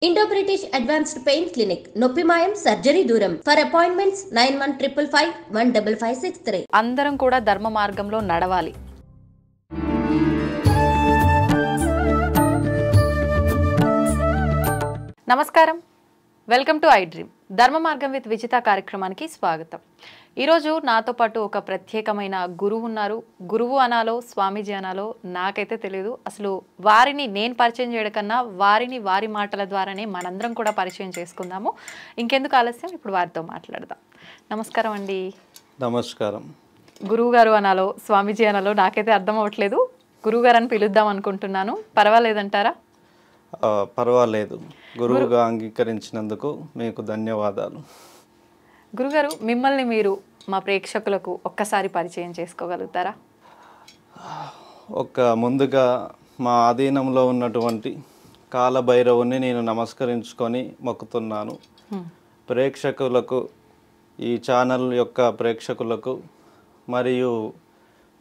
Indo British advanced pain clinic, నొప్పి మాయం, surgery దూరం. For appointments 9155515563. అందరం కూడా ధర్మ మార్గంలో నడవాలి. నమస్కారం, వెల్కమ్ టు ఐ డ్రీమ్. ధర్మ మార్గం విత్ విజిత కార్యక్రమానికి స్వాగతం. ఈరోజు నాతో పాటు ఒక ప్రత్యేకమైన గురువు ఉన్నారు. గురువు అనాలో స్వామీజీ అనాలో నాకైతే తెలియదు. అసలు వారిని నేను పరిచయం చేయడం కన్నా వారిని వారి మాటల ద్వారానే మనందరం కూడా పరిచయం చేసుకుందాము. ఇంకెందుకు ఆలస్యం, ఇప్పుడు వారితో మాట్లాడదాం. నమస్కారం అండి. నమస్కారం. గురువు గారు అనాలో స్వామీజీ అనాలో నాకైతే అర్థం అవ్వట్లేదు. గురువు గారు అని పిలుద్దాం అనుకుంటున్నాను. పర్వాలేదంటారా? పర్వాలేదు. గురువుగా అంగీకరించినందుకు మీకు ధన్యవాదాలు. గురుగారు, మిమ్మల్ని మీరు మా ప్రేక్షకులకు ఒక్కసారి పరిచయం చేసుకోగలుగుతారా? ముందుగా మా ఆధీనంలో ఉన్నటువంటి కాలభైరవుని నేను నమస్కరించుకొని మొక్కుతున్నాను. ప్రేక్షకులకు, ఈ ఛానల్ యొక్క ప్రేక్షకులకు మరియు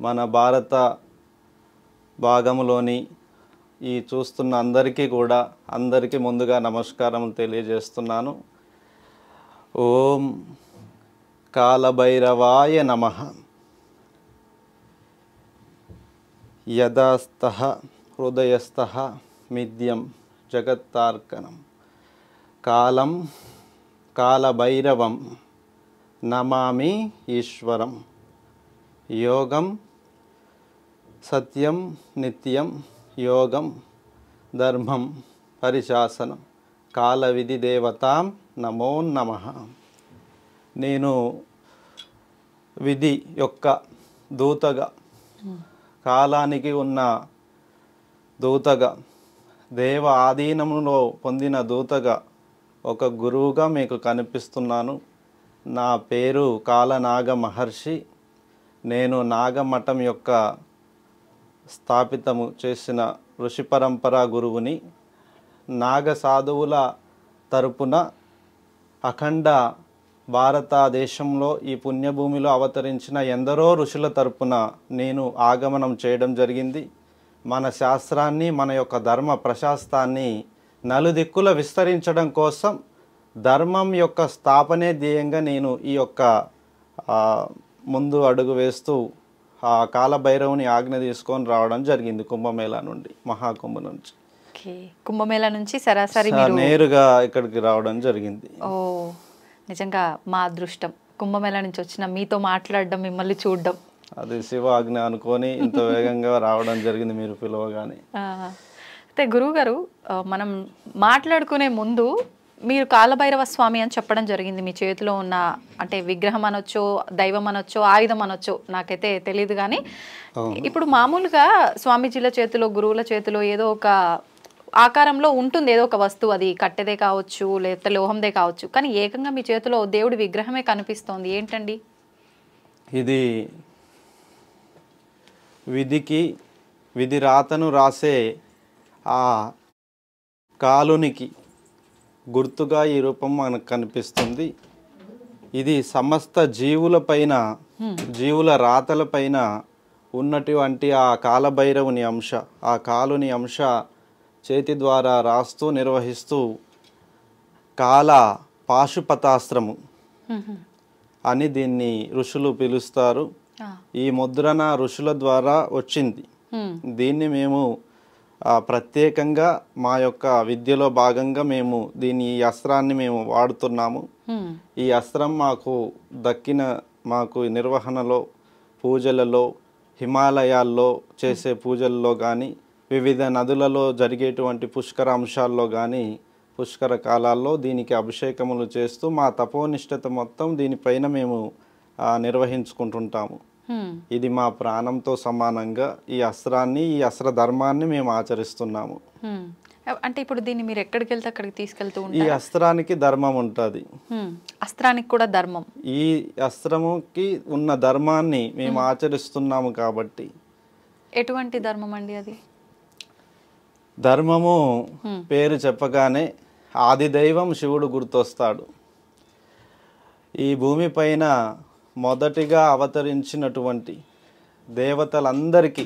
మన భారత భాగంలోని ఈ చూస్తున్న అందరికీ ముందుగా నమస్కారం తెలియజేస్తున్నాను. ఓం కాలభైరవాయ నమః. యదాస్తః హృదయస్థః మిథ్యం జగత్తార్కణం కాలం కాలభైరవం నమామి ఈశ్వరం. యోగం సత్యం నిత్యం యోగం ధర్మం పరిశాసనం కాల విధి దేవతాం నమో నమః. నేను విధి యొక్క దూతగా, కాలానికి ఉన్న దూతగా, దేవ ఆధీనంలో పొందిన దూతగా, ఒక గురువుగా మీకు కనిపిస్తున్నాను. నా పేరు కాలనాగ మహర్షి. నేను నాగమఠం యొక్క స్థాపితము చేసిన ఋషి పరంపరా గురువుని. నాగ సాధువుల తరపున అఖండ భారతదేశంలో ఈ పుణ్యభూమిలో అవతరించిన ఎందరో ఋషుల తరపున నేను ఆగమనం చేయడం జరిగింది. మన శాస్త్రాన్ని, మన యొక్క ధర్మ ప్రశాస్తాన్ని నలుదిక్కుల విస్తరించడం కోసం, ధర్మం యొక్క స్థాపనే ధ్యేయంగా నేను ఈ యొక్క ముందు అడుగు వేస్తూ ఆ కాలభైరవుని ఆజ్ఞ తీసుకొని రావడం జరిగింది. కుంభమేళా నుండి, మహాకుంభ నుంచి. కుంభమేళా నుంచి సరాసరి నేరుగా ఇక్కడికి రావడం జరిగింది. ఓ, నిజంగా మా అదృష్టం. కుంభమేళా నుంచి వచ్చిన మీతో మాట్లాడడం, మిమ్మల్ని చూడడం, అది శివ ఆజ్ఞ అనుకొని ఇంత వేగంగా రావడం జరిగింది మీరు పిలవగానే. అయితే గురువు గారు, మనం మాట్లాడుకునే ముందు మీరు కాలభైరవ స్వామి అని చెప్పడం జరిగింది. మీ చేతిలో ఉన్న, అంటే విగ్రహం అనొచ్చో, దైవం అనొచ్చో, ఆయుధం అనొచ్చో, నాకైతే తెలియదు. కానీ ఇప్పుడు మామూలుగా స్వామీజీల చేతిలో, గురువుల చేతిలో ఏదో ఒక ఆకారంలో ఉంటుంది, ఏదో ఒక వస్తువు. అది కట్టెదే కావచ్చు, లేకపోతే లోహందే కావచ్చు. కానీ ఏకంగా మీ చేతిలో దేవుడి విగ్రహమే కనిపిస్తోంది. ఏంటండి ఇది? విధి రాతను రాసే ఆ కాలునికి గుర్తుగా ఈ రూపం మనకు కనిపిస్తుంది. ఇది సమస్త జీవులపైన, జీవుల రాతలపైన ఉన్నటువంటి ఆ కాలభైరవుని అంశ, ఆ కాలుని అంశ చేతి ద్వారా రాస్తూ నిర్వహిస్తూ కాల పాశుపతాస్త్రము అని దీన్ని ఋషులు పిలుస్తారు. ఈ ముద్రణ ఋషుల ద్వారా వచ్చింది. దీన్ని మేము ప్రత్యేకంగా మా యొక్క విద్యలో భాగంగా మేము ఈ అస్త్రాన్ని మేము వాడుతున్నాము. ఈ అస్త్రం మాకు దక్కిన, మాకు నిర్వహణలో, పూజలలో, హిమాలయాల్లో చేసే పూజల్లో కానీ, వివిధ నదులలో జరిగేటువంటి పుష్కర అంశాల్లో కానీ, పుష్కర కాలాల్లో దీనికి అభిషేకములు చేస్తూ మా తపోనిష్టత మొత్తం దీనిపైన మేము నిర్వహించుకుంటుంటాము. ఇది మా ప్రాణంతో సమానంగా ఈ అస్త్రాన్ని, ఈ అస్త్ర ధర్మాన్ని మేము ఆచరిస్తున్నాము. అంటే ఇప్పుడు దీన్ని మీరు ఎక్కడికి వెళ్తే అక్కడికి తీసుకెళ్తూ ఉంటారు? ఈ అస్త్రానికి ధర్మం ఉంటుంది. అస్త్రానికి కూడా ధర్మం. ఈ అస్త్రముకి ఉన్న ధర్మాన్ని మేము ఆచరిస్తున్నాము కాబట్టి. ఎటువంటి ధర్మం అండి అది? ధర్మము పేరు చెప్పగానే ఆది దైవం శివుడు గుర్తొస్తాడు. ఈ భూమిపైన మొదటిగా అవతరించినటువంటి దేవతలందరికీ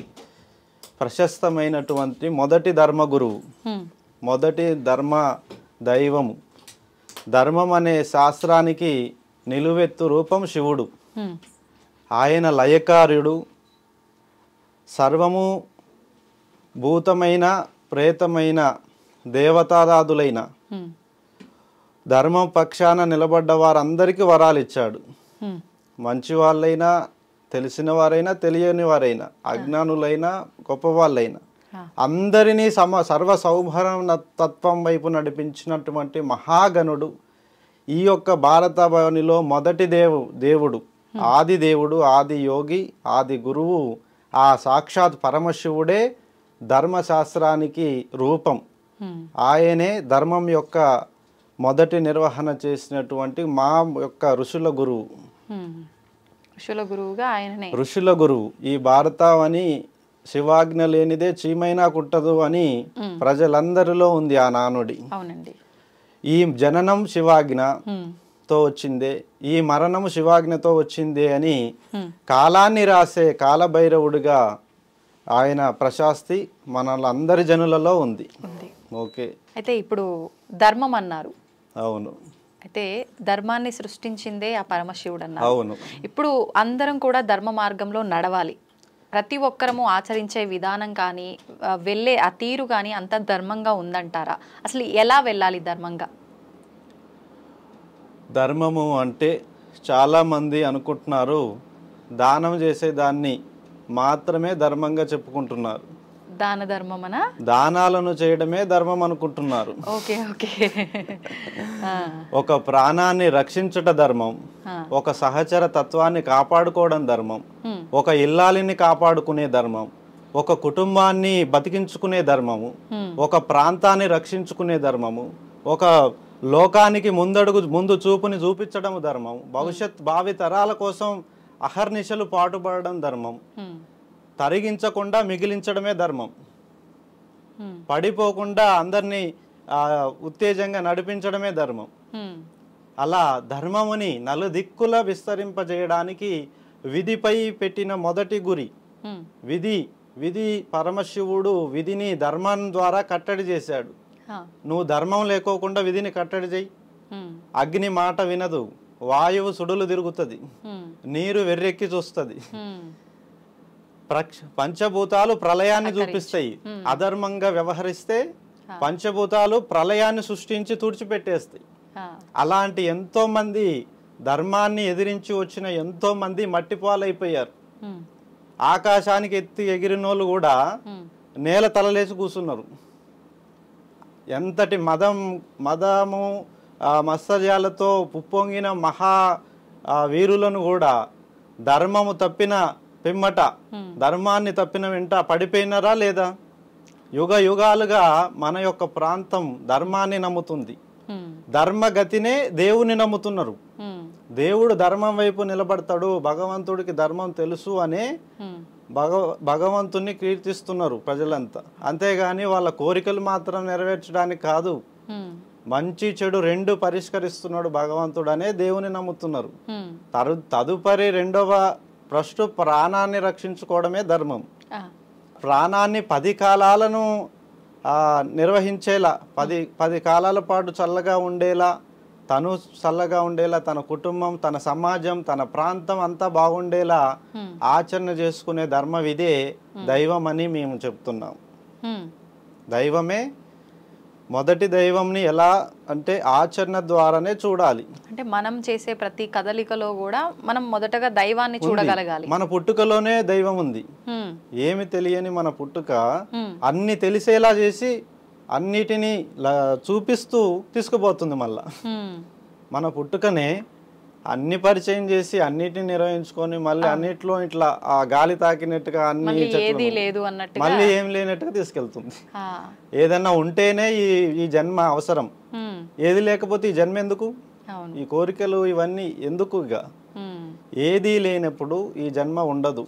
ప్రశస్తమైనటువంటి మొదటి ధర్మగురువు, మొదటి ధర్మ దైవము. ధర్మం అనే శాస్త్రానికి నిలువెత్తు రూపం శివుడు. ఆయన లయకార్యుడు. సర్వము భూతమైన ప్రేతమైన దేవతాదాదులైన ధర్మం పక్షాన నిలబడ్డ వారందరికీ వరాలు ఇచ్చాడు. మంచి వాళ్ళైనా, తెలిసిన వారైనా, తెలియని వారైనా, అజ్ఞానులైనా, గొప్పవాళ్ళైనా అందరినీ సర్వ సౌభరణ తత్వం వైపు నడిపించినటువంటి మహాగణుడు. ఈ యొక్క భారతభవనిలో మొదటి దేవుడు, ఆది దేవుడు, ఆది యోగి, ఆది గురువు, ఆ సాక్షాత్ పరమశివుడే ధర్మశాస్త్రానికి రూపం. ఆయనే ధర్మం యొక్క మొదటి నిర్వహణ చేసినటువంటి మా యొక్క ఋషుల గురువు. ఋషుల గురువుగా ఆయననే. ఋషుల గురువు. ఈ భారతావని శివాజ్ఞ లేనిదే చీమైనా కుట్టదు అని ప్రజలందరిలో ఉంది ఆ నానుడి. అవునండి. ఈ జననం శివాజ్ఞతో వచ్చిందే, ఈ మరణం శివాజ్ఞతో వచ్చిందే అని కాలాన్ని రాసే కాలభైరవుడిగా ఆయన ప్రశాస్తి మనలందరి జనులలో ఉంది. ఓకే. అయితే ఇప్పుడు ధర్మం అన్నారు. అవును. అయితే ధర్మాన్ని సృష్టించిందే ఆ పరమశివుడు అన్నారు. అవును. ఇప్పుడు అందరం కూడా ధర్మ మార్గంలో నడవాలి. ప్రతి ఒక్కరము ఆచరించే విధానం కానీ వెళ్ళే ఆ తీరు కానీ అంత ధర్మంగా ఉందంటారా? అసలు ఎలా వెళ్ళాలి ధర్మంగా? ధర్మము అంటే చాలామంది అనుకుంటున్నారు దానం చేసే దాన్ని మాత్రమే ధర్మంగా చెప్పుకుంటున్నారు. దాన ధర్మమనా? దానాలను చేయడమే ధర్మం అనుకుంటున్నారు. Okay okay. ఒక ప్రాణాన్ని రక్షించుట ధర్మం, ఒక సహచర తత్వాన్ని కాపాడుకోవడం ధర్మం, ఒక ఇల్లాలిని కాపాడుకునే ధర్మం, ఒక కుటుంబాన్ని బతికించుకునే ధర్మము, ఒక ప్రాంతాన్ని రక్షించుకునే ధర్మము, ఒక లోకానికి ముందు చూపుని చూపించడం ధర్మం, భావి తరాల కోసం అహర్నిశలు పాటుపడడం ధర్మం, తరిగించకుండా మిగిలించడమే ధర్మం, పడిపోకుండా అందరినీ ఉత్తేజంగా నడిపించడమే ధర్మం. అలా ధర్మముని నలుదిక్కుల విస్తరింపజేయడానికి విధిపై పెట్టిన మొదటి గురి విధి. పరమశివుడు విధిని ధర్మం ద్వారా కట్టడి చేశాడు. నువ్వు ధర్మం లేకోకుండా విధిని కట్టడి చేయి. అగ్ని మాట వినదు, వాయువు సుడులు తిరుగుతుంది, నీరు వెర్రెక్కి చూస్తుంది, పంచభూతాలు ప్రళయాన్ని చూపిస్తాయి. అధర్మంగా వ్యవహరిస్తే పంచభూతాలు ప్రళయాన్ని సృష్టించి తుడిచిపెట్టేస్తాయి. అలాంటి ఎంతో మంది ధర్మాన్ని ఎదిరించి వచ్చిన ఎంతో మంది మట్టిపాలైపోయారు. ఆకాశానికి ఎత్తి ఎగిరినోళ్ళు కూడా నేల తలలేసి కూర్చున్నారు. ఎంతటి మదము మత్సర్యాలతో ఉప్పొంగిన మహా వీరులను కూడా ధర్మము తప్పిన పిమ్మట, ధర్మాన్ని తప్పిన వెంట పడిపోయినారా లేదా? యుగ యుగాలుగా మన యొక్క ప్రాంతం ధర్మాన్ని నమ్ముతుంది. ధర్మగతినే దేవుని నమ్ముతున్నారు. దేవుడు ధర్మం వైపు నిలబడతాడు, భగవంతుడికి ధర్మం తెలుసు అనే భగవంతుని కీర్తిస్తున్నారు ప్రజలంతా. అంతేగాని వాళ్ళ కోరికలు మాత్రం నెరవేర్చడానికి కాదు, మంచి చెడు రెండు పరిష్కరిస్తున్నాడు భగవంతుడు అనే దేవుని నమ్ముతున్నారు. తదుపరి రెండవ ఫస్ట్ ప్రాణాన్ని రక్షించుకోవడమే ధర్మం. ప్రాణాన్ని 10 కాలాలను నిర్వహించేలా, 10 కాలాల పాటు చల్లగా ఉండేలా, తను చల్లగా ఉండేలా, తన కుటుంబం, తన సమాజం, తన ప్రాంతం అంతా బాగుండేలా ఆచరణ చేసుకునే ధర్మ విధే దైవం అని మేము చెప్తున్నాం. దైవమే మొదటి దైవంని ఎలా అంటే ఆచరణ ద్వారానే చూడాలి. అంటే మనం చేసే ప్రతి కదలికలో కూడా మనం మొదటగా దైవాన్ని చూడగలగాలి. మన పుట్టుకలోనే దైవం ఉంది. ఏమి తెలియని మన పుట్టుక అన్ని తెలిసేలా చేసి అన్నిటినీ చూపిస్తూ తీసుకుపోతుంది. మళ్ళా మన పుట్టుకనే అన్ని పరిచయం చేసి అన్నిటిని నిర్వహించుకొని మళ్ళీ అన్నిట్లో ఇట్లా ఆ గాలి తాకినట్టుగా అన్ని మళ్ళీ ఏం లేనట్టుగా తీసుకెళ్తుంది. ఏదన్నా ఉంటేనే ఈ జన్మ అవసరం, ఏది లేకపోతే ఈ జన్మ ఎందుకు? ఈ కోరికలు ఇవన్నీ ఎందుకు? ఇక ఏది లేనప్పుడు ఈ జన్మ ఉండదు.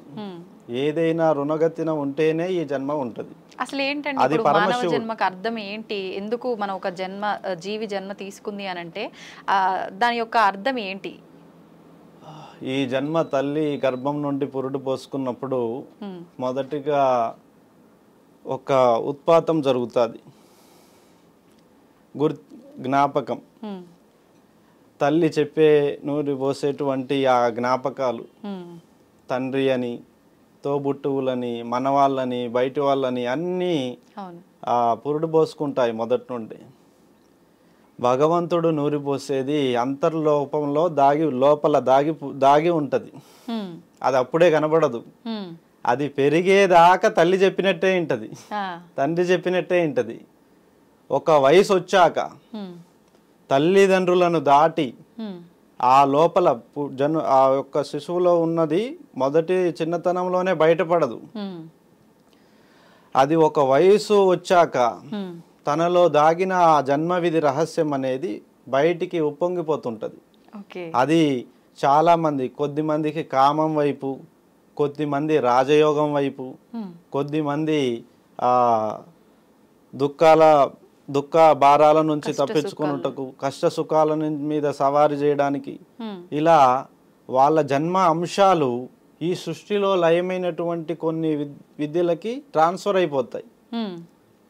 ఏదైనా రుణగతిన ఉంటేనే ఈ జన్మ ఉంటది. అసలు ఏంటంటే ఇప్పుడు మానవ జన్మకు అర్థం ఏంటి? ఎందుకు మనం ఒక జీవి జన్మ తీసుకుంది అని అంటే దాని యొక్క అర్థం ఏంటి? ఈ జన్మ తల్లి గర్భం నుండి పురుడు పోసుకున్నప్పుడు మొదటిగా ఒక ఉత్పాతం జరుగుతుంది. జ్ఞాపకం, తల్లి చెప్పే నూరి పోసేటువంటి ఆ జ్ఞాపకాలు, తండ్రి అని, తోబుట్టువులని, మనవాళ్ళని, బయటి వాళ్ళని అన్నీ పురుడు పోసుకుంటాయి మొదటి నుండి. భగవంతుడు నూరి పోసేది అంతర్లోపంలో లోపల దాగి ఉంటది. అది అప్పుడే కనబడదు. అది పెరిగేదాకా తల్లి చెప్పినట్టే ఉంటది, తండ్రి చెప్పినట్టే ఉంటది. ఒక వయసు వచ్చాక తల్లిదండ్రులను దాటి ఆ లోపల ఆ యొక్క శిశువులో ఉన్నది మొదటి చిన్నతనంలోనే బయటపడదు. అది ఒక వయసు వచ్చాక తనలో దాగిన ఆ జన్మవిధి రహస్యం అనేది బయటికి ఉప్పొంగిపోతుంటది. అది చాలా మంది, కొద్దిమందికి కామం వైపు, కొద్దిమంది రాజయోగం వైపు, కొద్దిమంది దుఃఖ భారాల నుంచి తప్పించుకున్నటకు, కష్ట సుఖాల మీద సవారీ చేయడానికి, ఇలా వాళ్ళ జన్మ అంశాలు ఈ సృష్టిలో లయమైనటువంటి కొన్ని విద్యలకి ట్రాన్స్ఫర్ అయిపోతాయి.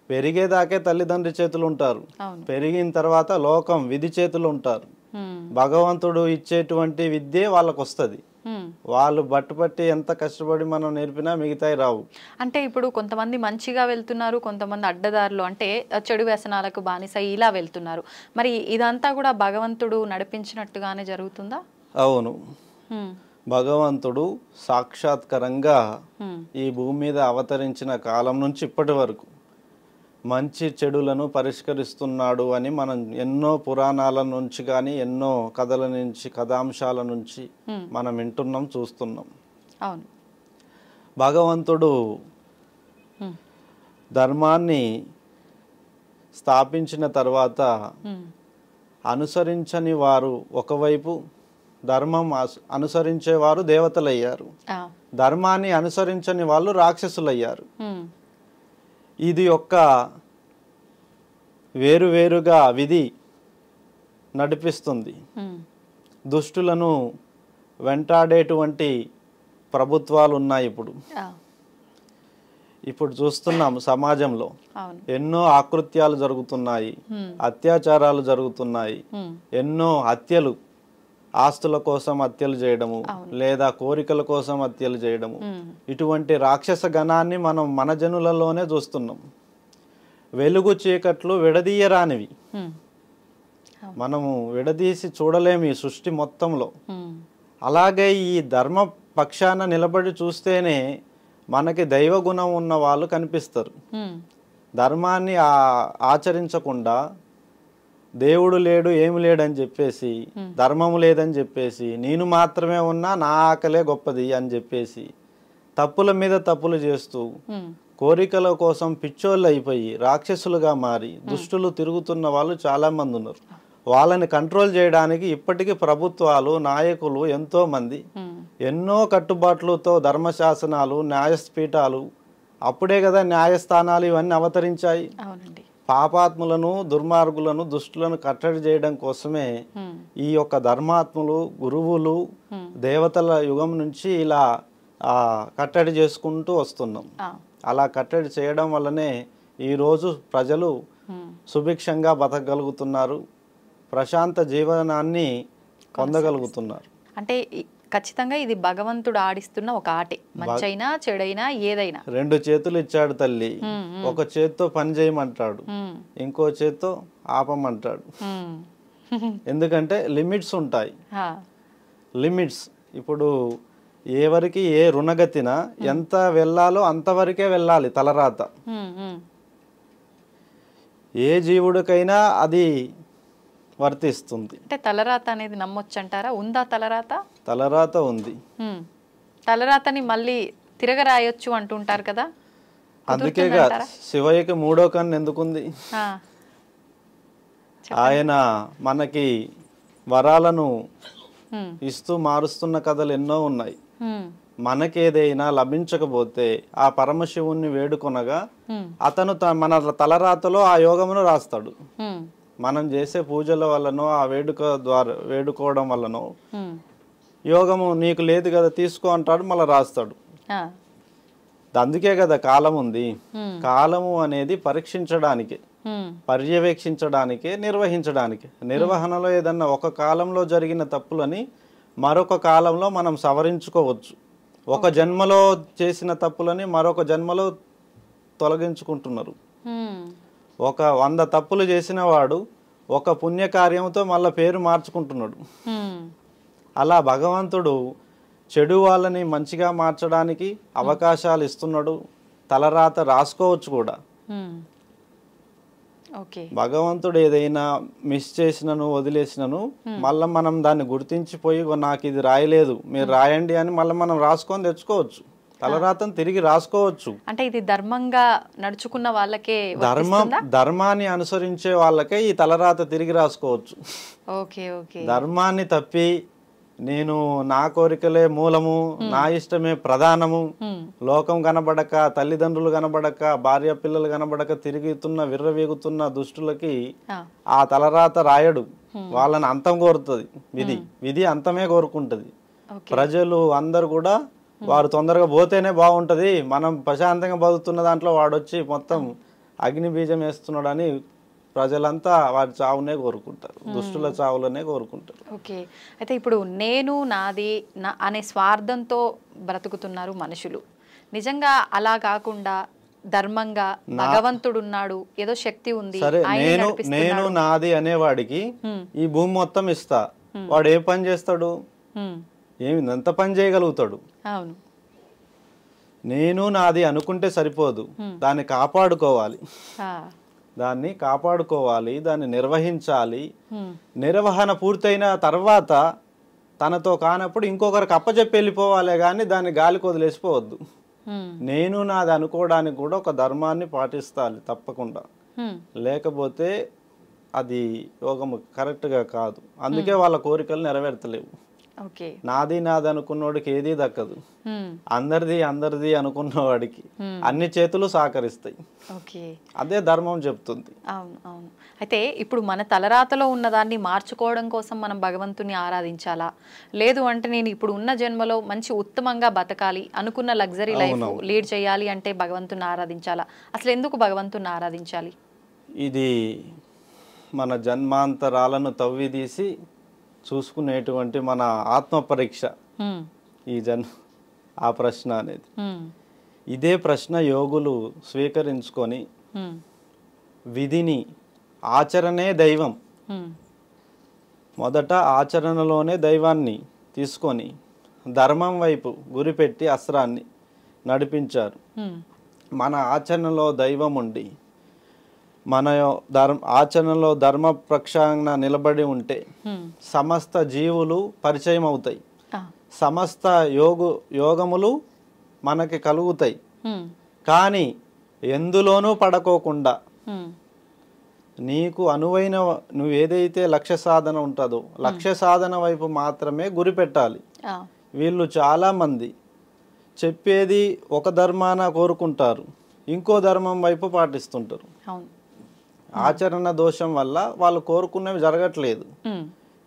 పెరిగేదాకే తల్లిదండ్రి చేతులు ఉంటారు, పెరిగిన తర్వాత లోకం విధి చేతులు ఉంటారు. భగవంతుడు ఇచ్చేటువంటి విద్యే వాళ్ళకు వస్తుంది. వాళ్ళు బట్టుపట్టి ఎంత కష్టపడి మనం నేర్పినా మిగతాయి రావు. అంటే ఇప్పుడు కొంతమంది మంచిగా వెళ్తున్నారు, కొంతమంది అడ్డదారులు అంటే చెడు వ్యసనాలకు బానిస ఇలా వెళ్తున్నారు. మరి ఇదంతా కూడా భగవంతుడు నడిపించినట్టుగానే జరుగుతుందా? అవును, భగవంతుడు సాక్షాత్కరంగా ఈ భూమి మీద అవతరించిన కాలం నుంచి ఇప్పటి వరకు మంచి చెడులను పరిష్కరిస్తున్నాడు అని మనం ఎన్నో పురాణాల నుంచి కానీ ఎన్నో కథల నుంచి, కథాంశాల నుంచి మనం వింటున్నాం, చూస్తున్నాం. అవును, భగవంతుడు ధర్మాన్ని స్థాపించిన తర్వాత అనుసరించని వారు ఒకవైపు, ధర్మం అనుసరించేవారు దేవతలయ్యారు, ధర్మాన్ని అనుసరించని వాళ్ళు రాక్షసులయ్యారు. ఇది యొక్క వేరువేరుగా విధి నడిపిస్తుంది. దుష్టులను వెంటాడేటువంటి ప్రభుత్వాలు ఉన్నాయి. ఇప్పుడు చూస్తున్నాం సమాజంలో ఎన్నో ఆకృత్యాలు జరుగుతున్నాయి, అత్యాచారాలు జరుగుతున్నాయి, ఎన్నో హత్యలు, ఆస్తుల కోసం హత్యలు చేయడము, లేదా కోరికల కోసం హత్యలు చేయడము. ఇటువంటి రాక్షస గణాన్ని మనం మన జనులలోనే చూస్తున్నాం. వెలుగు చీకట్లు విడదీయరానివి, మనము విడదీసి చూడలేము ఈ సృష్టి మొత్తంలో. అలాగే ఈ ధర్మ పక్షాన నిలబడి చూస్తేనే మనకి దైవ గుణం ఉన్న వాళ్ళు కనిపిస్తారు. ధర్మాన్ని ఆచరించకుండా దేవుడు లేడు, ఏమి లేడని చెప్పేసి, ధర్మము లేదని చెప్పేసి, నేను మాత్రమే ఉన్నా, నా ఆకలే గొప్పది అని చెప్పేసి తప్పుల మీద తప్పులు చేస్తూ కోరికల కోసం పిచ్చోళ్ళు అయిపోయి రాక్షసులుగా మారి దుష్టులు తిరుగుతున్న వాళ్ళు చాలా మంది ఉన్నారు. వాళ్ళని కంట్రోల్ చేయడానికి ఇప్పటికీ ప్రభుత్వాలు, నాయకులు ఎంతో మంది ఎన్నో కట్టుబాట్లతో ధర్మశాసనాలు, న్యాయపీఠాలు, అప్పుడే కదా న్యాయస్థానాలు ఇవన్నీ అవతరించాయి. పాపాత్ములను, దుర్మార్గులను, దుష్టులను కట్టడి చేయడం కోసమే ఈ యొక్క ధర్మాత్ములు, గురువులు, దేవతల యుగం నుంచి ఇలా కట్టడి చేసుకుంటూ వస్తున్నాం. అలా కట్టడి చేయడం వల్లనే ఈరోజు ప్రజలు సుభిక్షంగా బతకగలుగుతున్నారు, ప్రశాంత జీవనాన్ని పొందగలుగుతున్నారు. అంటే ఖచ్చితంగా ఇది భగవంతుడు ఆడిస్తున్న ఒక ఆటే, మంచైనా చెడైనా ఏదైనా. 2 చేతులు ఇచ్చాడు తల్లి, ఒక చేత్తో పని చేయమంటాడు, ఇంకో చేత్తో ఆపమంటాడు. ఎందుకంటే లిమిట్స్ ఉంటాయి. లిమిట్స్ ఇప్పుడు ఎవరికి ఏ రుణగతిన ఎంత వెళ్ళాలో అంతవరకే వెళ్ళాలి తలరాత. ఏ జీవుడికైనా అది వర్తిస్తుంది. అంటే తలరాత అనేది నమ్మొచ్చు అంటారా? ఉందా తలరాత? తలరాత ఉంది. తలరాతని మళ్ళీ తిరగరాయొచ్చు అంటుంటారు కదా, అందుకేగా శివయ్యకి 3వ కన్ను ఎందుకుంది? ఆయన మనకి వరాలను ఇస్తూ మారుస్తున్న కథలు ఎన్నో ఉన్నాయి. మనకేదైనా లభించకపోతే ఆ పరమశివుణ్ణి వేడుకొనగా అతను మన తలరాతలో ఆ యోగమును రాస్తాడు. మనం చేసే పూజల వల్లనో, ఆ వేడుకోవడం వల్లనో యోగము నీకు లేదు కదా తీసుకో అంటాడు, మళ్ళీ రాస్తాడు. అందుకే కదా కాలం ఉంది. కాలము అనేది పరీక్షించడానికి, పర్యవేక్షించడానికే, నిర్వహించడానికి. నిర్వహణలో ఏదన్నా ఒక కాలంలో జరిగిన తప్పులని మరొక కాలంలో మనం సవరించుకోవచ్చు. ఒక జన్మలో చేసిన తప్పులని మరొక జన్మలో తొలగించుకుంటున్నారు. ఒక 100 తప్పులు చేసిన వాడు ఒక పుణ్యకార్యంతో మళ్ళీ పేరు మార్చుకుంటున్నాడు. అలా భగవంతుడు చెడు వాళ్ళని మంచిగా మార్చడానికి అవకాశాలు ఇస్తున్నాడు. తలరాత రాసుకోవచ్చు కూడా. భగవంతుడు ఏదైనా మిస్ చేసినను వదిలేసినను మళ్ళీ మనం దాన్ని గుర్తించిపోయి నాకు ఇది రాయలేదు మీరు రాయండి అని మళ్ళీ మనం రాసుకొని తెచ్చుకోవచ్చు. తలరాతను తిరిగి రాసుకోవచ్చు. అంటే ఇది ధర్మంగా నడుచుకున్న వాళ్ళకే, ధర్మాన్ని అనుసరించే వాళ్ళకే ఈ తలరాత తిరిగి రాసుకోవచ్చు. ధర్మాన్ని తప్పి నేను నా కోరికలే మూలము, నా ఇష్టమే ప్రధానము, లోకం కనబడక, తల్లిదండ్రులు కనబడక, భార్య పిల్లలు కనబడక తిరుగుతున్న విర్రవేగుతున్న దుష్టులకి ఆ తలరాత రాయడు. వాళ్ళని అంతం కోరుతుంది విధి. విధి అంతమే కోరుకుంటది. ప్రజలు అందరు కూడా వారు తొందరగా పోతేనే బాగుంటది, మనం ప్రశాంతంగా బతుకుతున్న దాంట్లో వాడొచ్చి మొత్తం అగ్ని బీజం వేస్తున్నాడని ప్రజలంతా వారి చావునే కోరుకుంటారు, దుష్టుల చావులనే కోరుకుంటారు. ఓకే, అయితే ఇప్పుడు నేను నాది అనే స్వార్థంతో బ్రతుకుతున్నారు మనుషులు. నిజంగా అలా కాకుండా ధర్మంగా భగవంతుడు ఉన్నాడు, ఏదో శక్తి ఉంది, సరే నేను నాది అనేవాడికి ఈ భూమి మొత్తం ఇస్తా, వాడు ఏ పని చేస్తాడు? ఏమి ఎంత పని చేయగలుగుతాడు? అవును, నేను నాది అనుకుంటే సరిపోదు, దాన్ని కాపాడుకోవాలి. దాన్ని కాపాడుకోవాలి, దాన్ని నిర్వహించాలి. నిర్వహణ పూర్తయిన తర్వాత తనతో కానప్పుడు ఇంకొకరికి అప్పచెప్పి వెళ్ళిపోవాలే కానీ దాన్ని గాలికి వదిలేసిపోవద్దు. నేను నాది అనుకోవడానికి కూడా ఒక ధర్మాన్ని పాటిస్తాలి తప్పకుండా. లేకపోతే అది యోగము కరెక్ట్గా కాదు. అందుకే వాళ్ళ కోరికలు నెరవేర్తలేవు. నాది నాది అనుకున్నవాడికి ఏదీ దక్కదు. అందరిది అందరిది అనుకున్నవాడికి అన్ని చేతులు సహకరిస్తాయి. అదే ధర్మం చెప్తుంది. అవును అవును. అయితే ఇప్పుడు మన తలరాతలో ఉన్నదాన్ని మార్చుకోవడం కోసం మనం భగవంతుని ఆరాధించాలా, లేదు అంటే నేను ఇప్పుడు ఉన్న జన్మలో మంచి ఉత్తమంగా బతకాలి, అనుకున్న లగ్జరీ లైఫ్ లీడ్ చేయాలి అంటే భగవంతుని ఆరాధించాలా? అసలు ఎందుకు భగవంతుని ఆరాధించాలి? ఇది మన జన్మాంతరాలను తవ్విదీసి చూసుకునేటువంటి మన ఆత్మ పరీక్ష ఈ ఆ ప్రశ్న అనేది. ఇదే ప్రశ్న యోగులు స్వీకరించుకొని విధిని, ఆచరణే దైవం, మొదట ఆచరణలోనే దైవాన్ని తీసుకొని ధర్మం వైపు గురిపెట్టి అస్త్రాన్ని నడిపించారు. మన ఆచరణలో దైవం ఉండి మన ఆచరణలో ధర్మ ప్రక్షాళన నిలబడి ఉంటే సమస్త జీవులు పరిచయం అవుతాయి, సమస్త యోగములు మనకి కలుగుతాయి. కానీ ఎందులోనూ పడకోకుండా నీకు అనువైన నువ్వేదైతే లక్ష్య సాధన ఉంటుందో లక్ష్య సాధన వైపు మాత్రమే గురి పెట్టాలి. వీళ్ళు చాలా మంది చెప్పేది ఒక ధర్మాన కోరుకుంటారు, ఇంకో ధర్మం వైపు పాటిస్తుంటారు. ఆచరణ దోషం వల్ల వాళ్ళు కోరుకున్నవి జరగట్లేదు.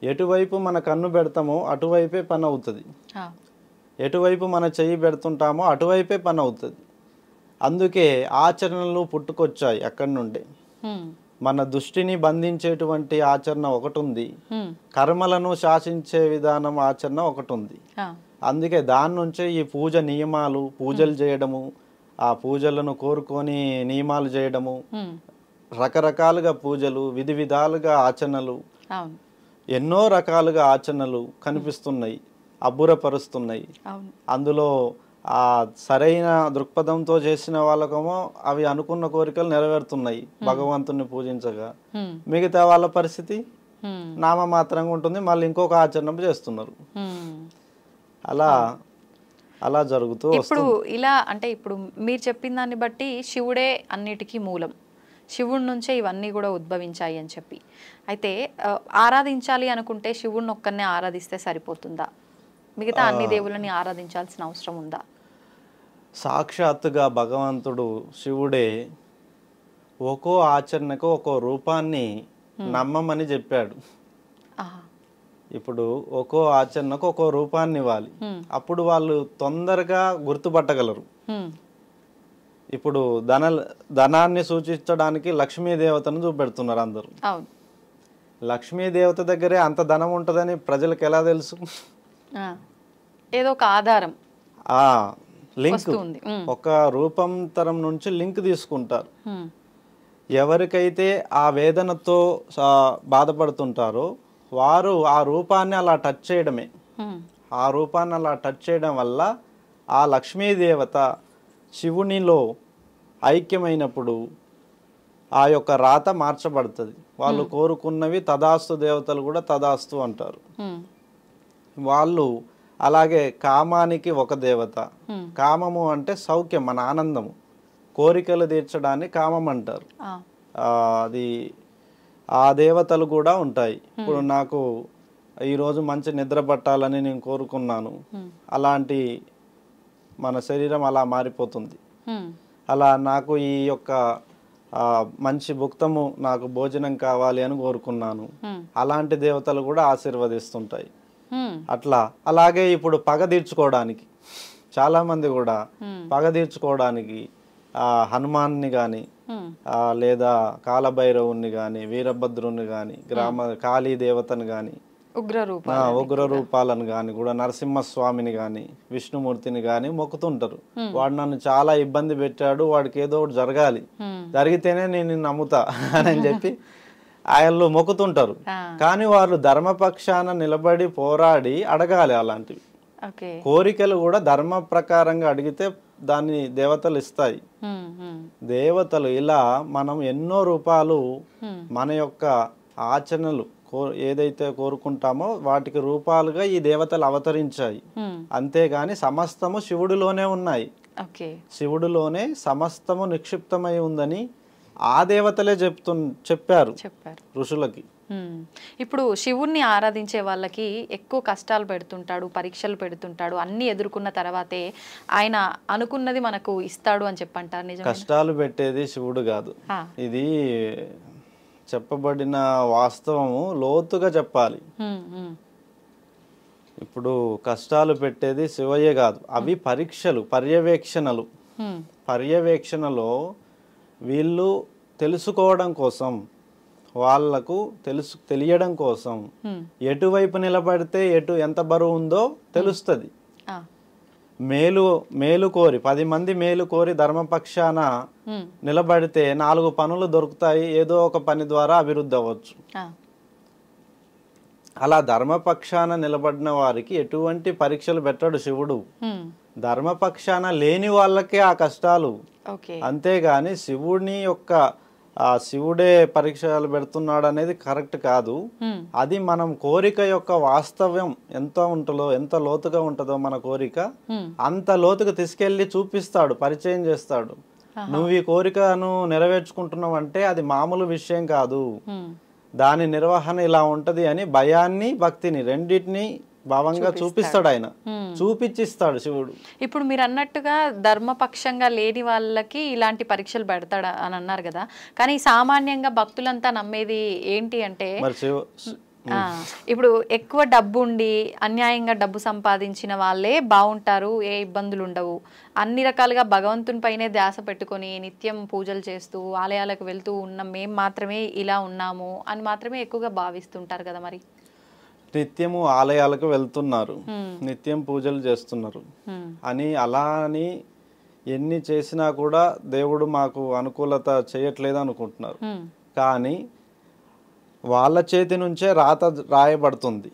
ఎటువైపు మన కన్ను పెడతామో అటువైపే పని అవుతుంది, ఎటువైపు మన చెయ్యి పెడుతుంటామో అటువైపే పని అవుతుంది. అందుకే ఆచరణలు పుట్టుకొచ్చాయి అక్కడి నుండి. మన దృష్టిని బంధించేటువంటి ఆచరణ ఒకటి ఉంది, కర్మలను శాసించే విధానం ఆచరణ ఒకటి ఉంది. అందుకే దాని నుంచే ఈ పూజ నియమాలు, పూజలు చేయడము, ఆ పూజలను కోరుకొని నియమాలు చేయడము, రకరకాలుగా పూజలు, విధి విధాలుగా ఆచరణలు, ఎన్నో రకాలుగా ఆచరణలు కనిపిస్తున్నాయి, అబ్బురపరుస్తున్నాయి. అందులో ఆ సరైన దృక్పథంతో చేసిన వాళ్ళకేమో అవి అనుకున్న కోరికలు నెరవేరుతున్నాయి భగవంతుని పూజించగా. మిగతా వాళ్ళ పరిస్థితి నామమాత్రంగా ఉంటుంది, మళ్ళీ ఇంకొక ఆచరణ చేస్తున్నారు. అలా జరుగుతూ ఇప్పుడు ఇలా అంటే ఇప్పుడు మీరు చెప్పిన దాన్ని బట్టి శివుడే అన్నిటికీ మూలం, శివుడి నుంచే ఇవన్నీ కూడా ఉద్భవించాయి అని చెప్పి. అయితే ఆరాధించాలి అనుకుంటే శివుడిని ఒక్కనే ఆరాధిస్తే సరిపోతుందా? మిగతా అన్ని దేవుళ్ళని ఆరాధించాల్సిన అవసరం ఉందా? సాక్షాత్తుగా భగవంతుడు శివుడే ఒక్కో ఆచరణకు ఒక్కో రూపాన్ని నమ్మమని చెప్పాడు. ఇప్పుడు ఒక్కో ఆచరణకు ఒక్కో రూపాన్ని ఇవ్వాలి, అప్పుడు వాళ్ళు తొందరగా గుర్తుపట్టగలరు. ఇప్పుడు ధనాన్ని సూచించడానికి లక్ష్మీ దేవతను చూపెడుతున్నారు అందరూ. అవును. లక్ష్మీ దేవత దగ్గరే అంత ధనం ఉంటుందని ప్రజలకు ఎలా తెలుసు? ఏదో ఒక ఆధారం, లింక్, ఒక రూపాంతరం నుంచి లింక్ తీసుకుంటారు. ఎవరికైతే ఆ వేదనతో బాధపడుతుంటారో వారు ఆ రూపాన్ని అలా టచ్ చేయడమే. ఆ రూపాన్ని అలా టచ్ చేయడం వల్ల ఆ లక్ష్మీదేవత శివునిలో ఐక్యమైనప్పుడు ఆ యొక్క రాత మార్చబడుతుంది. వాళ్ళు కోరుకున్నవి తదాస్తు, దేవతలు కూడా తదాస్తు అంటారు. వాళ్ళు అలాగే కామానికి ఒక దేవత. కామము అంటే సౌఖ్యం, మన ఆనందము, కోరికలు తీర్చడాన్ని కామం అంటారు. అది ఆ దేవతలు కూడా ఉంటాయి. ఇప్పుడు నాకు ఈరోజు మంచి నిద్ర పట్టాలని నేను కోరుకున్నాను, అలాంటి మన శరీరం అలా మారిపోతుంది. అలా నాకు ఈ యొక్క మంచి భుక్తము, నాకు భోజనం కావాలి అని కోరుకున్నాను, అలాంటి దేవతలు కూడా ఆశీర్వదిస్తుంటాయి. అట్లా అలాగే ఇప్పుడు పగ తీర్చుకోవడానికి చాలా మంది కూడా పగ తీర్చుకోవడానికి హనుమాన్ని కానీ లేదా కాలభైరవుని కానీ వీరభద్రుని కానీ కాళీ దేవతను కానీ ఉగ్ర రూపాలను కానీ కూడా నరసింహస్వామిని కానీ విష్ణుమూర్తిని కానీ మొక్కుతుంటారు. వాడు నన్ను చాలా ఇబ్బంది పెట్టాడు, వాడికి ఏదో ఒకటి జరగాలి, జరిగితేనే నేను నమ్ముతా అని చెప్పి ఆయనలో మొక్కుతుంటారు. కానీ వాళ్ళు ధర్మపక్షాన నిలబడి పోరాడి అడగాలి. అలాంటివి కోరికలు కూడా ధర్మ ప్రకారంగా అడిగితే దాన్ని దేవతలు ఇస్తాయి. దేవతలు ఇలా మనం ఎన్నో రూపాలు మన యొక్క ఆచరణలు ఏదైతే కోరుకుంటామో వాటికి రూపాలుగా ఈ దేవతలు అవతరించాయి. అంతేగాని సమస్తము శివుడిలోనే ఉన్నాయి. శివుడిలోనే సమస్తము నిక్షిప్తమై ఉందని ఆ దేవతలే చెప్పారు ఋషులకి. ఇప్పుడు శివుణ్ణి ఆరాధించే వాళ్ళకి ఎక్కువ కష్టాలు పెడుతుంటాడు, పరీక్షలు పెడుతుంటాడు, అన్ని ఎదుర్కొన్న తర్వాతే ఆయన అనుకున్నది మనకు ఇస్తాడు అని చెప్పంటారు. నిజం, కష్టాలు పెట్టేది శివుడు కాదు. ఇది చెప్పబడిన వాస్తవము లోతుగా చెప్పాలి. ఇప్పుడు కష్టాలు పెట్టేది శివయ్య కాదు, అవి పరీక్షలు, పర్యవేక్షణలు. పర్యవేక్షణలో వీళ్ళు తెలుసుకోవడం కోసం, వాళ్లకు తెలియడం కోసం ఎటువైపు నిలబడితే ఎంత బరువు ఉందో తెలుస్తుంది. మేలు కోరి 10 మంది మేలు కోరి ధర్మపక్షాన నిలబడితే 4 పనులు దొరుకుతాయి, ఏదో ఒక పని ద్వారా అభివృద్ధి అవ్వచ్చు. అలా ధర్మపక్షాన నిలబడిన వారికి ఎటువంటి పరీక్షలు పెట్టడు శివుడు. ధర్మపక్షాన లేని వాళ్ళకే ఆ కష్టాలు. అంతేగాని శివుని యొక్క శివుడే పరీక్షలు పెడుతున్నాడు అనేది కరెక్ట్ కాదు. అది మనం కోరిక యొక్క వాస్తవం ఎంత లోతుగా ఉంటుందో మన కోరిక అంత లోతుగా తీసుకెళ్లి చూపిస్తాడు, పరిచయం చేస్తాడు. నువ్వు ఈ కోరికను నెరవేర్చుకుంటున్నావు అంటే అది మామూలు విషయం కాదు, దాని నిర్వహణ ఇలా ఉంటది అని భయాన్ని భక్తిని రెండింటిని భావంగా చూపిస్తాడు ఆయన, చూపించిస్తాడు శివుడు. ఇప్పుడు మీరు అన్నట్టుగా ధర్మపక్షంగా లేని వాళ్ళకి ఇలాంటి పరీక్షలు పెడతాడు అని అన్నారు కదా, కానీ సామాన్యంగా భక్తులంతా నమ్మేది ఏంటి అంటే ఇప్పుడు ఎక్కువ డబ్బు ఉండి అన్యాయంగా డబ్బు సంపాదించిన వాళ్ళే బాగుంటారు, ఏ ఇబ్బందులు ఉండవు, అన్ని రకాలుగా భగవంతుని పైనే ధ్యాస పెట్టుకొని నిత్యం పూజలు చేస్తూ ఆలయాలకు వెళ్తూ ఉన్న మేము మాత్రమే ఇలా ఉన్నాము అని మాత్రమే ఎక్కువగా భావిస్తుంటారు కదా. మరి నిత్యము ఆలయాలకు వెళ్తున్నారు, నిత్యం పూజలు చేస్తున్నారు అని అలా అని ఎన్ని చేసినా కూడా దేవుడు మాకు అనుకూలత చేయట్లేదు అనుకుంటున్నారు. కానీ వాళ్ళ చేతి నుంచే రాత రాయబడుతుంది.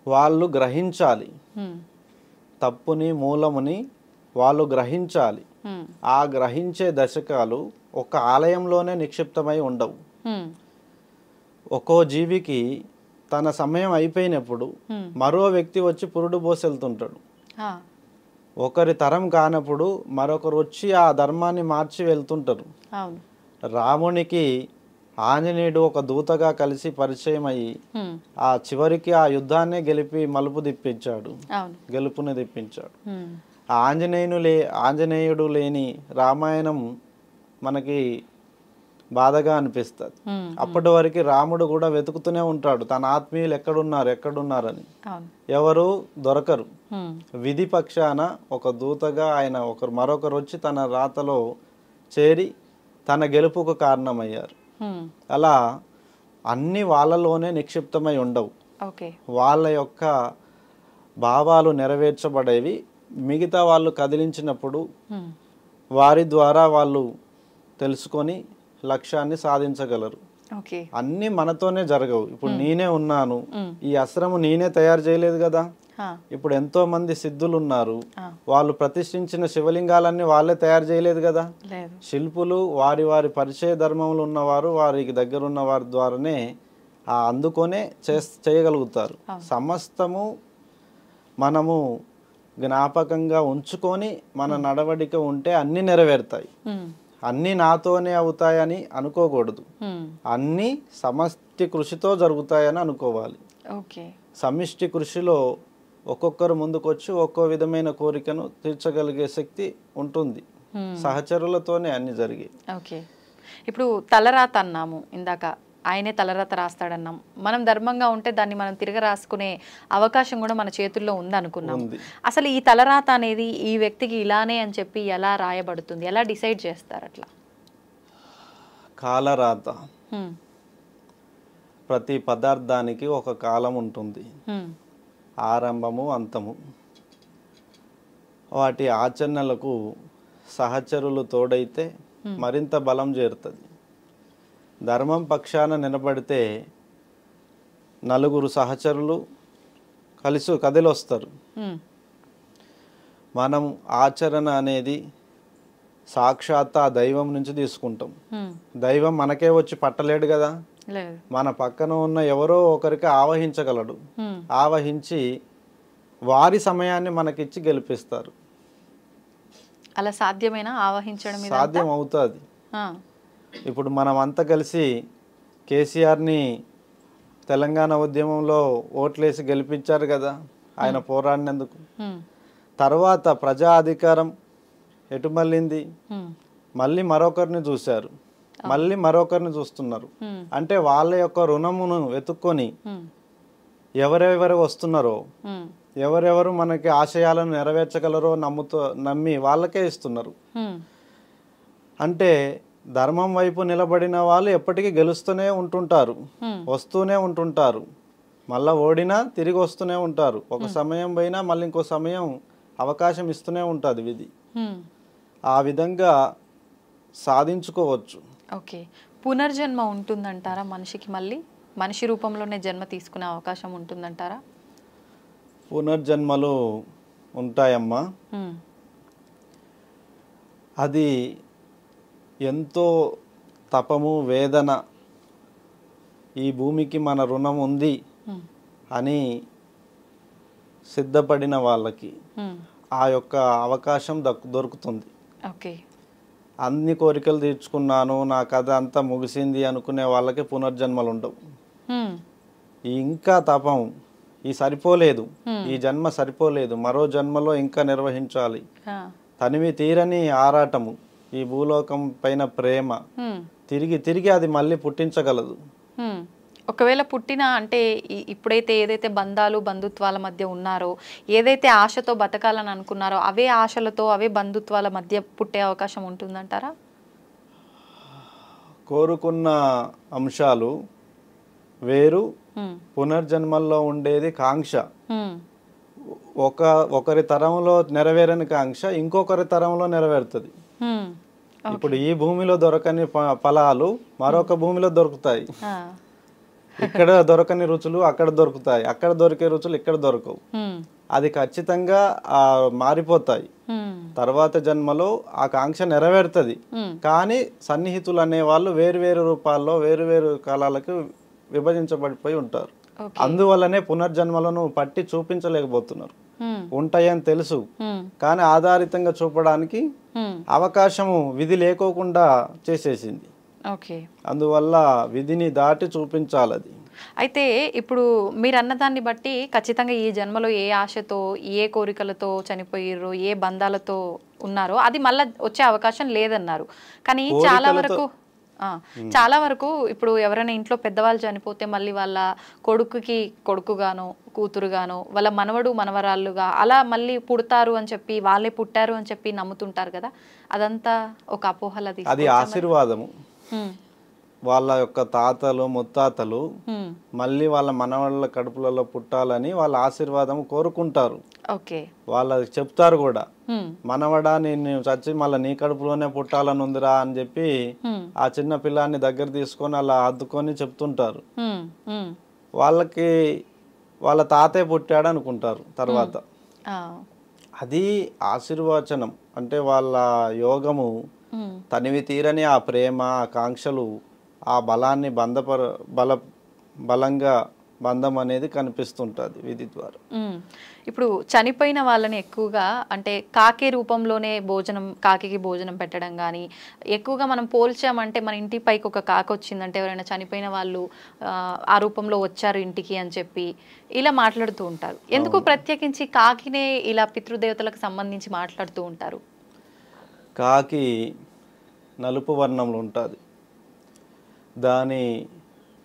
వాళ్ళు గ్రహించాలి, తప్పుని మూలముని వాళ్ళు గ్రహించాలి. ఆ గ్రహించే దశకాలు ఒక ఆలయంలోనే నిక్షిప్తమై ఉండవు. ఒక్కో జీవికి తన సమయం అయిపోయినప్పుడు మరో వ్యక్తి వచ్చి పురుడు పోసెళ్తుంటాడు. ఒకరి తరం కానప్పుడు మరొకరు వచ్చి ఆ ధర్మాన్ని మార్చి వెళ్తుంటారు. రామునికి ఆంజనేయుడు ఒక దూతగా కలిసి పరిచయం అయ్యి ఆ చివరికి ఆ యుద్ధాన్నే మలుపు తిప్పించాడు, గెలుపుని తెప్పించాడు. ఆంజనేయుడు లేని రామాయణం మనకి బాధగా అనిపిస్తుంది. అప్పటి వరకు రాముడు కూడా వెతుకుతూనే ఉంటాడు తన ఆత్మీయులు ఎక్కడున్నారని. ఎవరు దొరకరు. విధి పక్షాన ఒక దూతగా ఆయన మరొకరు వచ్చి తన రాతలో చేరి తన గెలుపుకు కారణమయ్యారు. అలా అన్ని వాళ్ళలోనే నిక్షిప్తమై ఉండవు. వాళ్ళ యొక్క భావాలు నెరవేర్చబడేవి. మిగతా వాళ్ళు కదిలించినప్పుడు వారి ద్వారా వాళ్ళు తెలుసుకొని లక్ష్యాన్ని సాధించగలరు. అన్ని మనతోనే జరగవు. ఇప్పుడు నేనే ఉన్నాను, ఈ అస్త్రము నేనే తయారు చేయలేదు కదా. ఇప్పుడు ఎంతో మంది సిద్ధులు ఉన్నారు, వాళ్ళు ప్రతిష్ఠించిన శివలింగాలన్నీ వాళ్ళే తయారు చేయలేదు కదా. శిల్పులు వారి వారి పరిచయ ధర్మంలో ఉన్నవారు వారికి దగ్గర ఉన్న వారి ద్వారానే అందుకొనే చేయగలుగుతారు. సమస్తము మనము జ్ఞాపకంగా ఉంచుకొని మన నడవడిక ఉంటే అన్ని నెరవేరుతాయి. అన్ని నాతోనే అవుతాయని అనుకోకూడదు. అన్ని సమష్టి కృషితో జరుగుతాయని అనుకోవాలి. సమిష్టి కృషిలో ఒక్కొక్కరు ముందుకొచ్చి ఒక్కో విధమైన కోరికను తీర్చగలిగే శక్తి ఉంటుంది. సహచరులతోనే అన్ని జరిగాయి. ఇప్పుడు తలరాత అన్నాము ఇందాక, ఆయనే తలరాత రాస్తాడన్నాం. మనం ధర్మంగా ఉంటే దాన్ని మనం తిరగ రాసుకునే అవకాశం కూడా మన చేతుల్లో ఉందనుకున్నాం. అసలు ఈ తలరాత అనేది ఈ వ్యక్తికి ఇలానే అని చెప్పి ఎలా రాయబడుతుంది, ఎలా డిసైడ్ చేస్తారు? అట్లా కాలరాత, ప్రతి పదార్థానికి ఒక కాలం ఉంటుంది, ఆరంభము అంతము. వాటి ఆచరణలకు సహచరులు తోడైతే మరింత బలం చేరుతుంది. ధర్మం పక్షాన నిలబడితే నలుగురు సహచరులు కదిలొస్తారు. మనం ఆచరణ అనేది సాక్షాత్ ఆ దైవం నుంచి తీసుకుంటాం. దైవం మనకే వచ్చి పట్టలేడు కదా. మన పక్కన ఉన్న ఎవరో ఒకరికి ఆవహించగలడు. ఆవహించి వారి సమయాన్ని మనకిచ్చి గెలిపిస్తారు. అలా సాధ్యమేనా? ఆవహించడం సాధ్యం అవుతుంది. ఇప్పుడు మనం అంతా కలిసి కేసీఆర్ని తెలంగాణ ఉద్యమంలో ఓట్లేసి గెలిపించారు కదా, ఆయన పోరాడినందుకు. తర్వాత ప్రజా అధికారం ఎటు మళ్ళింది, మళ్ళీ మరొకరిని చూశారు, మళ్ళీ మరొకరిని చూస్తున్నారు. అంటే వాళ్ళ యొక్క రుణమును వెతుక్కొని ఎవరెవరు వస్తున్నారో, ఎవరెవరు మనకి ఆశయాలను నెరవేర్చగలరో నమ్మి వాళ్ళకే ఇస్తున్నారు. అంటే ధర్మం వైపు నిలబడిన వాళ్ళు ఎప్పటికీ గెలుస్తూనే ఉంటుంటారు, వస్తూనే ఉంటుంటారు. మళ్ళా ఓడినా తిరిగి వస్తూనే ఉంటారు. ఒక సమయం పోయినా మళ్ళీ ఇంకో సమయం అవకాశం ఇస్తూనే ఉంటుంది విధి. ఆ విధంగా సాధించుకోవచ్చు. పునర్జన్మ ఉంటుందంటారా మనిషికి? మళ్ళీ మనిషి రూపంలోనే జన్మ తీసుకునే అవకాశం ఉంటుందంటారా? పునర్జన్మలు ఉంటాయమ్మా. అది ఎంతో తపము వేదన, ఈ భూమికి మన రుణం ఉంది అని సిద్ధపడిన వాళ్ళకి ఆ యొక్క అవకాశం దొరుకుతుంది. అన్ని కోరికలు తీర్చుకున్నాను, నా కథ అంతా ముగిసింది అనుకునే వాళ్ళకి పునర్జన్మలు ఉండవు. ఇంకా తపం, ఈ సరిపోలేదు, ఈ జన్మ సరిపోలేదు, మరో జన్మలో ఇంకా నిర్వహించాలి, తనివి తీరని ఆరాటము, ఈ భూలోకం పైన ప్రేమ తిరిగి తిరిగి అది మళ్ళీ పుట్టించగలదు. ఒకవేళ పుట్టినా అంటే ఇప్పుడైతే ఏదైతే బంధాలు బంధుత్వాల మధ్య ఉన్నారో, ఏదైతే ఆశతో బతకాలని అనుకున్నారో అవే ఆశలతో అవే బంధుత్వాల మధ్య పుట్టే అవకాశం ఉంటుందంటారా? కోరుకున్న అంశాలు వేరు, పునర్జన్మల్లో ఉండేది కాంక్ష. ఒకరి తరంలో నెరవేరని కాంక్ష ఇంకొకరి తరంలో నెరవేరుతుంది. ఇప్పుడు ఈ భూమిలో దొరకని ఫలాలు మరొక భూమిలో దొరుకుతాయి. ఇక్కడ దొరకని రుచులు అక్కడ దొరుకుతాయి, అక్కడ దొరికే రుచులు ఇక్కడ దొరకవు. అది ఖచ్చితంగా మారిపోతాయి. తర్వాత జన్మలో ఆ కాంక్ష నెరవేరుతుంది. కానీ సన్నిహితులు అనే వాళ్ళు వేరు వేరు రూపాల్లో వేరు వేరు కాలాలకు విభజించబడిపోయి ఉంటారు. అందువల్లనే పునర్జన్మలను పట్టి చూపించలేకపోతున్నారు. ఉంటాయని తెలుసు కానీ ఆధారితంగా చూపడానికి అవకాశము విధి లేకోకుండా చేసేసింది. అందువల్ల విధిని దాటి చూపించాలి అది. అయితే ఇప్పుడు మీరు అన్నదాన్ని బట్టి ఖచ్చితంగా ఈ జన్మలో ఏ ఆశతో ఏ కోరికలతో చనిపోయారో, ఏ బంధాలతో ఉన్నారో అది మళ్ళీ వచ్చే అవకాశం లేదన్నారు. కానీ చాలా వరకు చాలా వరకు ఇప్పుడు ఎవరైనా ఇంట్లో పెద్దవాళ్ళు చనిపోతే మళ్ళీ వాళ్ళ కొడుకుకి కొడుకుగానో కూతురుగానో వాళ్ళ మనవడు మనవరాళ్ళుగా అలా మళ్ళీ పుడతారు అని చెప్పి వాళ్ళే పుట్టారు అని చెప్పి నమ్ముతుంటారు కదా, అదంతా ఒక అపోహలది. అది ఆశీర్వాదము. వాళ్ళ యొక్క తాతలు ముత్తాతలు మళ్ళీ వాళ్ళ మనవాళ్ళ కడుపులలో పుట్టాలని వాళ్ళ ఆశీర్వాదం కోరుకుంటారు. వాళ్ళకి చెప్తారు కూడా, మనవడా నేను చచ్చి మళ్ళీ నీ కడుపులోనే పుట్టాలని ఉందిరా అని చెప్పి ఆ చిన్న పిల్లాన్ని దగ్గర తీసుకొని అలా అద్దుకొని చెప్తుంటారు. వాళ్ళకి వాళ్ళ తాతయ్య పుట్టాడు అనుకుంటారు తర్వాత. అది ఆశీర్వచనం. అంటే వాళ్ళ యోగము తనివి తీరని ఆ ప్రేమ ఆకాంక్షలు ఆ బలాన్ని బలంగా బంధం అనేది కనిపిస్తుంటుంది విధి ద్వారా. ఇప్పుడు చనిపోయిన వాళ్ళని ఎక్కువగా అంటే కాకి రూపంలోనే కాకి భోజనం పెట్టడం కానీ ఎక్కువగా మనం పోల్చామంటే మన ఇంటి పైకి ఒక కాకి వచ్చిందంటే ఎవరైనా చనిపోయిన వాళ్ళు ఆ రూపంలో వచ్చారు ఇంటికి అని చెప్పి ఇలా మాట్లాడుతూ ఉంటారు. ఎందుకు ప్రత్యేకించి కాకినే ఇలా పితృదేవతలకు సంబంధించి మాట్లాడుతూ ఉంటారు? కాకి నలుపు వర్ణంలో ఉంటుంది. దాని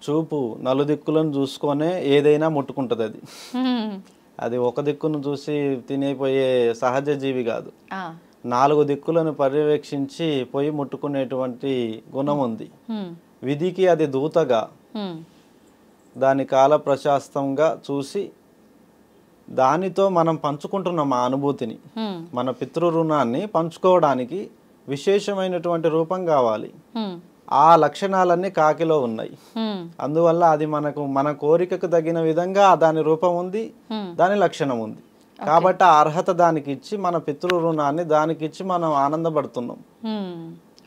చూపు నలుదిక్కులను చూసుకొనే ఏదైనా ముట్టుకుంటుంది. అది ఒక దిక్కును చూసి తినేపోయే సహజ జీవి కాదు. 4 దిక్కులను పర్యవేక్షించి పోయి ముట్టుకునేటువంటి గుణం ఉంది. విధికి అది దూతగా దాని కాల ప్రశాస్తంగా చూసి దానితో మనం పంచుకుంటున్నాం ఆ అనుభూతిని. మన పితృ రుణాన్ని పంచుకోవడానికి విశేషమైనటువంటి రూపం కావాలి. ఆ లక్షణాలన్నీ కాకిలో ఉన్నాయి. అందువల్ల అది మన కోరికకు తగిన విధంగా దాని రూపం ఉంది, దాని లక్షణం ఉంది. కాబట్టి ఆ అర్హత దానికి ఇచ్చి మన పితృ రుణాన్ని దానికి ఇచ్చి మనం ఆనందపడుతున్నాం.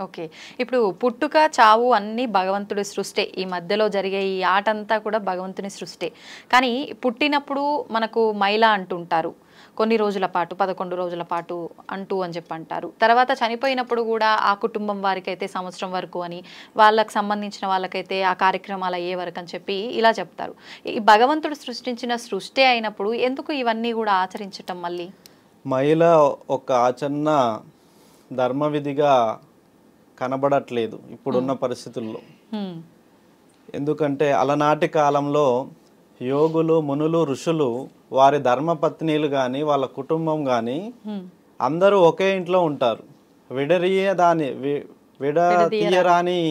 ఓకే, ఇప్పుడు పుట్టుక చావు అన్నీ భగవంతుడి సృష్టి. ఈ మధ్యలో జరిగే ఈ ఆట అంతా కూడా భగవంతుని సృష్టి. కానీ పుట్టినప్పుడు మనకు మైల అంటుంటారు, కొన్ని రోజుల పాటు 11 రోజుల పాటు అని చెప్పి అంటారు. తర్వాత చనిపోయినప్పుడు కూడా ఆ కుటుంబం వారికైతే సంవత్సరం వరకు అని, వాళ్ళకి సంబంధించిన వాళ్ళకైతే ఆ కార్యక్రమాలు అయ్యే వరకు అని చెప్పి ఇలా చెప్తారు. ఈ భగవంతుడు సృష్టించిన సృష్టి అయినప్పుడు ఎందుకు ఇవన్నీ కూడా ఆచరించటం? మళ్ళీ మైల ఒక ఆచరణ ధర్మవిధిగా కనబడట్లేదు ఇప్పుడున్న పరిస్థితుల్లో. ఎందుకంటే అలనాటి కాలంలో యోగులు మునులు ఋషులు వారి ధర్మపత్నీలు కానీ వాళ్ళ కుటుంబం కానీ అందరూ ఒకే ఇంట్లో ఉంటారు. విడతీయరాని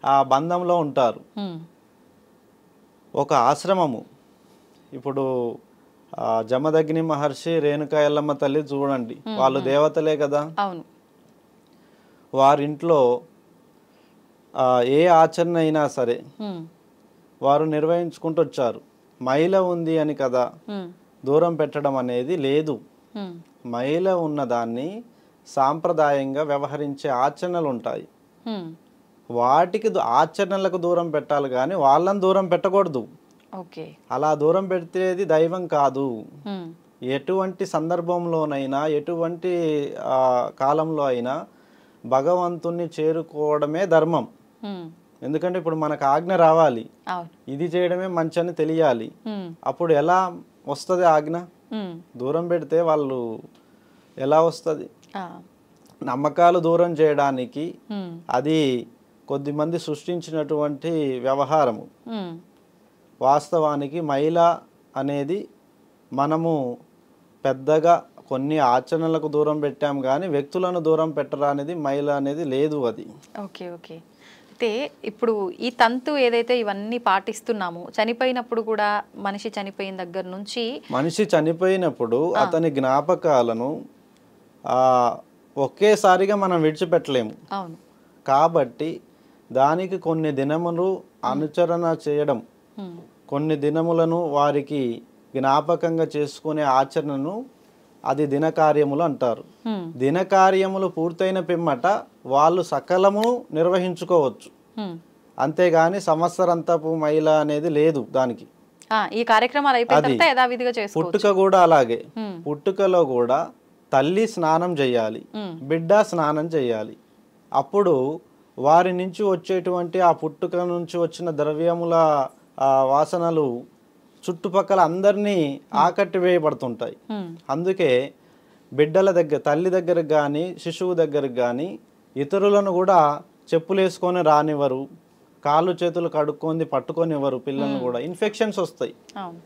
ఆ బంధంలో ఉంటారు. ఒక ఆశ్రమము. ఇప్పుడు జమదగ్ని మహర్షి రేణుకా ఎల్లమ్మ తల్లి చూడండి, వాళ్ళు దేవతలే కదా. వారింట్లో ఏ ఆచరణ అయినా సరే వారు నిర్వహించుకుంటూ వచ్చారు. మైల ఉంది అని కదా దూరం పెట్టడం అనేది లేదు. మైల ఉన్నదాన్ని సాంప్రదాయంగా వ్యవహరించే ఆచరణలు ఉంటాయి. వాటికి ఆచరణలకు దూరం పెట్టాలి కానీ వాళ్ళని దూరం పెట్టకూడదు. అలా దూరం పెడితేది దైవం కాదు. ఎటువంటి సందర్భంలోనైనా ఎటువంటి కాలంలో అయినా భగవంతుణ్ణి చేరుకోవడమే ధర్మం. ఎందుకంటే ఇప్పుడు మనకు ఆజ్ఞ రావాలి, ఇది చేయడమే మంచి అని తెలియాలి. అప్పుడు ఎలా వస్తుంది ఆజ్ఞ? దూరం పెడితే వాళ్ళు ఎలా వస్తుంది? నమ్మకాలు దూరం చేయడానికి అది కొద్దిమంది సృష్టించినటువంటి వ్యవహారము. వాస్తవానికి మైల అనేది మనము పెద్దగా కొన్ని ఆచరణలకు దూరం పెట్టాం కానీ వ్యక్తులను దూరం పెట్టరా అనేది మైల అనేది లేదు. అది అయితే ఇప్పుడు ఈ తంతు ఏదైతే ఇవన్నీ పాటిస్తున్నామో చనిపోయినప్పుడు కూడా మనిషి చనిపోయిన దగ్గర నుంచి మనిషి చనిపోయినప్పుడు అతని జ్ఞాపకాలను ఒకేసారిగా మనం విడిచిపెట్టలేము. కాబట్టి దానికి కొన్ని దినములు అనుచరణ చేయడం, కొన్ని దినములను వారికి జ్ఞాపకంగా చేసుకునే ఆచరణను అది దినకార్యములు అంటారు. దినకార్యములు పూర్తయిన పిమ్మట వాళ్ళు సకలము నిర్వహించుకోవచ్చు. అంతేగాని సంవత్సరంతపు మైల అనేది లేదు దానికి. ఈ కార్యక్రమాలు అయిపోయిన తర్వాత యథావిధిగా చేసుకోవచ్చు. పుట్టుక కూడా అలాగే. పుట్టుకలో కూడా తల్లి స్నానం చేయాలి, బిడ్డ స్నానం చేయాలి. అప్పుడు వారి నుంచి వచ్చేటువంటి ఆ పుట్టుక నుంచి వచ్చిన ద్రవ్యముల వాసనలు చుట్టుపక్కల అందరినీ ఆకట్టి వేయబడుతుంటాయి. అందుకే బిడ్డల దగ్గర, తల్లి దగ్గరకు కానీ శిశువు దగ్గరకు కానీ ఇతరులను కూడా చెప్పులు వేసుకొని రానివ్వరు, కాళ్ళు చేతులు కడుక్కొని పట్టుకొనివ్వరు, పిల్లల్ని కూడా ఇన్ఫెక్షన్స్ వస్తాయి. అవును.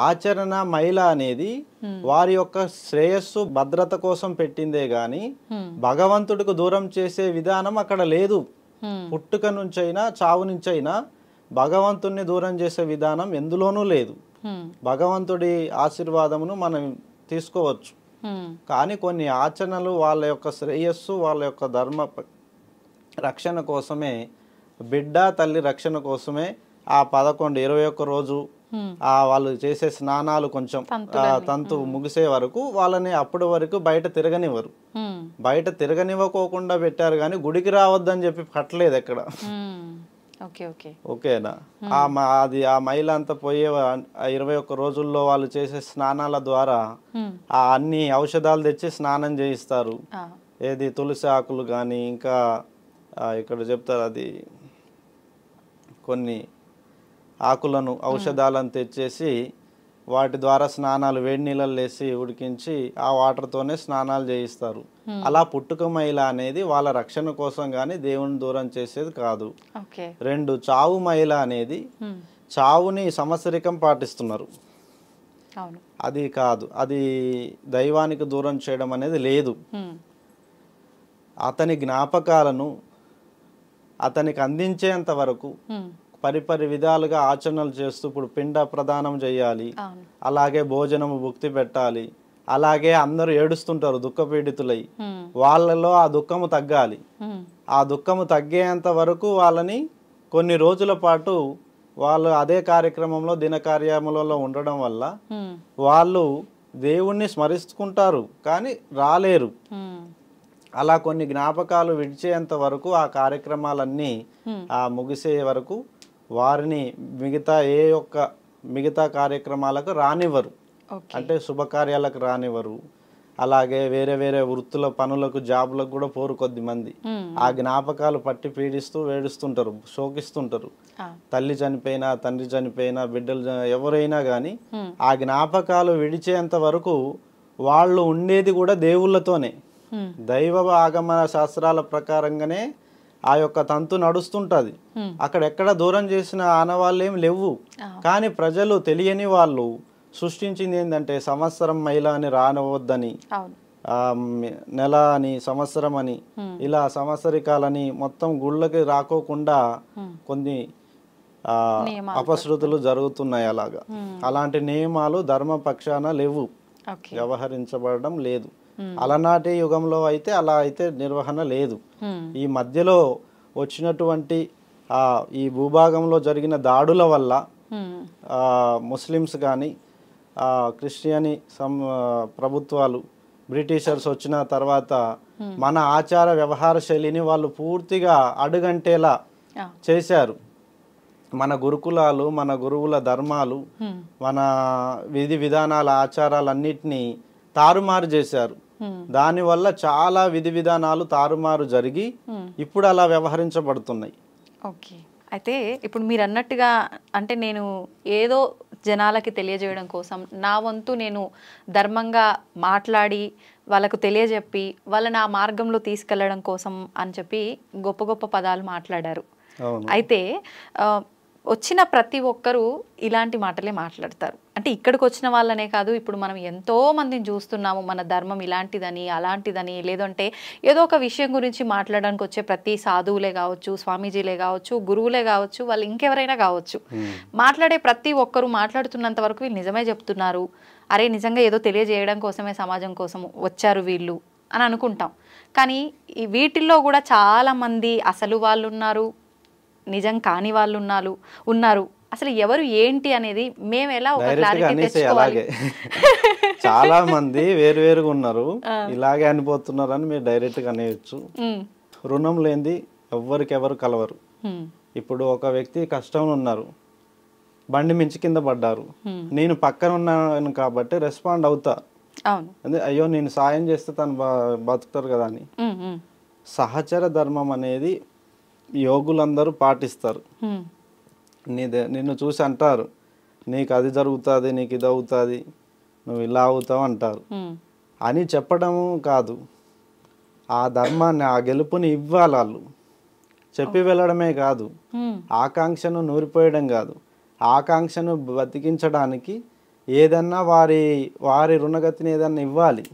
ఆచరణ మహిళ అనేది వారి యొక్క శ్రేయస్సు భద్రత కోసం పెట్టిందే గాని భగవంతుడికి దూరం చేసే విధానం అక్కడ లేదు. పుట్టుక నుంచైనా చావు నుంచైనా భగవంతుడిని దూరం చేసే విధానం ఎందులోనూ లేదు. భగవంతుడి ఆశీర్వాదమును మనం తీసుకోవచ్చు, కానీ కొన్ని ఆచరణలు వాళ్ళ యొక్క శ్రేయస్సు, వాళ్ళ యొక్క ధర్మ రక్షణ కోసమే, బిడ్డ తల్లి రక్షణ కోసమే ఆ 11, 21 రోజు వాళ్ళు చేసే స్నానాలు కొంచెం తంతు ముగిసే వరకు వాళ్ళని అప్పటి వరకు బయట తిరగనివ్వరు. బయట తిరగనివ్వకోకుండా పెట్టారు, కానీ గుడికి రావద్దని చెప్పి పట్టలేదు ఎక్కడ. ఓకేనా? అది ఆ మహిళ అంతా పోయే 21 రోజుల్లో వాళ్ళు చేసే స్నానాల ద్వారా ఆ అన్ని ఔషధాలు తెచ్చి స్నానం చేయిస్తారు. ఏది తులసి ఆకులు కానీ, ఇంకా ఇక్కడ చెప్తారు అది కొన్ని ఆకులను ఔషధాలను తెచ్చేసి వాటి ద్వారా స్నానాలు వేడి నీళ్ళలో వేసి ఉడికించి ఆ వాటర్తోనే స్నానాలు చేయిస్తారు. అలా పుట్టుక మహిళ అనేది వాళ్ళ రక్షణ కోసం కానీ దేవుని దూరం చేసేది కాదు. 2, చావు మహిళ అనేది చావుని సంవత్సరికం పాటిస్తున్నారు, అది కాదు. అది దైవానికి దూరం చేయడం అనేది లేదు. అతని జ్ఞాపకాలను అతనికి అందించేంత వరకు పరిపరి విధాలుగా ఆచరణలు చేస్తూ ఇప్పుడు పిండ ప్రదానం చేయాలి, అలాగే భోజనము భుక్తి పెట్టాలి, అలాగే అందరూ ఏడుస్తుంటారు దుఃఖపీడితులై, వాళ్ళలో ఆ దుఃఖము తగ్గాలి. ఆ దుఃఖము తగ్గేంత వరకు వాళ్ళని కొన్ని రోజుల పాటు వాళ్ళు అదే కార్యక్రమంలో దినకార్యములలో ఉండడం వల్ల వాళ్ళు దేవుణ్ణి స్మరిస్తుంటారు కానీ రాలేరు. అలా కొన్ని జ్ఞాపకాలు విడిచేంత వరకు ఆ కార్యక్రమాలన్నీ ముగిసే వరకు వారిని మిగతా కార్యక్రమాలకు రానివ్వరు, అంటే శుభకార్యాలకు రానివ్వరు. అలాగే వేరే వేరే వృత్తుల పనులకు జాబులకు కూడా పోరు కొద్ది మంది. ఆ జ్ఞాపకాలు పట్టి పీడిస్తూ వేడుస్తుంటారు, శోకిస్తుంటారు. తల్లి చనిపోయినా, తండ్రి చనిపోయినా, బిడ్డలు ఎవరైనా కానీ ఆ జ్ఞాపకాలు విడిచేంత వరకు వాళ్ళు ఉండేది కూడా దేవుళ్ళతోనే. దైవ ఆగమన శాస్త్రాల ప్రకారంగానే ఆ యొక్క తంతు నడుస్తుంటది. అక్కడెక్కడ దూరం చేసిన ఆనవాళ్ళు ఏం లేవు. కానీ ప్రజలు తెలియని వాళ్ళు సృష్టించింది ఏంటంటే సంవత్సరం మహిళ అని రానవద్దని, నెల అని, సంవత్సరం అని, ఇలా సంవత్సరికాలని మొత్తం గుళ్ళకి రాకోకుండా కొన్ని అపశృతులు జరుగుతున్నాయి. అలాంటి నియమాలు ధర్మపక్షాన లేవు, వ్యవహరించబడడం లేదు. అలనాటి యుగంలో అయితే అలా అయితే నిర్వహణ లేదు. ఈ మధ్యలో వచ్చినటువంటి ఈ భూభాగంలో జరిగిన దాడుల వల్ల ముస్లిమ్స్ కానీ క్రిస్టియని ప్రభుత్వాలు, బ్రిటిషర్స్ వచ్చిన తర్వాత మన ఆచార వ్యవహార శైలిని వాళ్ళు పూర్తిగా అడుగంటేలా చేశారు. మన గురుకులాలు, మన గురువుల ధర్మాలు, మన విధి విధానాల ఆచారాలన్నిటినీ తారుమారు చేశారు. దానివల్ల చాలా విధి విధానాలు తారుమారు జరిగి ఇప్పుడు అలా వ్యవహరించబడుతున్నాయి. ఓకే, అయితే ఇప్పుడు మీరు అన్నట్టుగా అంటే నేను ఏదో జనాలకి తెలియజేయడం కోసం నా వంతు నేను ధర్మంగా మాట్లాడి వాళ్ళకు తెలియజెప్పి వాళ్ళని ఆ మార్గంలో తీసుకెళ్లడం కోసం అని చెప్పి గొప్ప గొప్ప పదాలు మాట్లాడారు. అయితే వచ్చిన ప్రతి ఒక్కరూ ఇలాంటి మాటలే మాట్లాడతారు. అంటే ఇక్కడికి వచ్చిన వాళ్ళనే కాదు, ఇప్పుడు మనం ఎంతో మందిని చూస్తున్నాము. మన ధర్మం ఇలాంటిదని అలాంటిదని, లేదంటే ఏదో ఒక విషయం గురించి మాట్లాడడానికి వచ్చే ప్రతి సాధువులే కావచ్చు, స్వామీజీలే కావచ్చు, గురువులే కావచ్చు, వాళ్ళు ఇంకెవరైనా కావచ్చు, మాట్లాడే ప్రతి ఒక్కరూ మాట్లాడుతున్నంత వరకు వీళ్ళు నిజమే చెప్తున్నారు, అరే నిజంగా ఏదో తెలియజేయడం కోసమే సమాజం కోసం వచ్చారు వీళ్ళు అని అనుకుంటాం. కానీ ఈ వీటిల్లో కూడా చాలామంది అసలు వాళ్ళు ఉన్నారు, నిజం కాని వాళ్ళు ఉన్నారు. అసలు ఎవరు ఏంటి అనేది మేము ఎలా ఒక క్లారిటీ తెచ్చుకోవాలి? చాలా మంది వేరువేరుగా ఉన్నారు, ఇలాగే అనిపోతున్నారు అని మీరు డైరెక్ట్ గా అనేయచ్చు. రుణం లేనిది ఎవరికెవరు కలవరు. ఇప్పుడు ఒక వ్యక్తి కష్టంలో ఉన్నారు, బండి మించి కింద పడ్డారు, నేను పక్కన ఉన్నాను కాబట్టి రెస్పాండ్ అవుతా, అదే అయ్యో నేను సాయం చేస్తే తను బతుకుతారు కదా అని. సహచర ధర్మం అనేది యోగులందరూ పాటిస్తారు. నిన్ను చూసి అంటారు నీకు అది జరుగుతుంది, నీకు ఇది అవుతుంది, నువ్వు ఇలా అవుతావు అంటారు అని చెప్పడము కాదు, ఆ ధర్మాన్ని, ఆ గెలుపుని ఇవ్వాలి వాళ్ళు. చెప్పి వెళ్ళడమే కాదు, ఆకాంక్షను నూరిపోయడం కాదు, ఆకాంక్షను బతికించడానికి ఏదన్నా వారి రుణగతిని ఏదన్నా ఇవ్వాలి.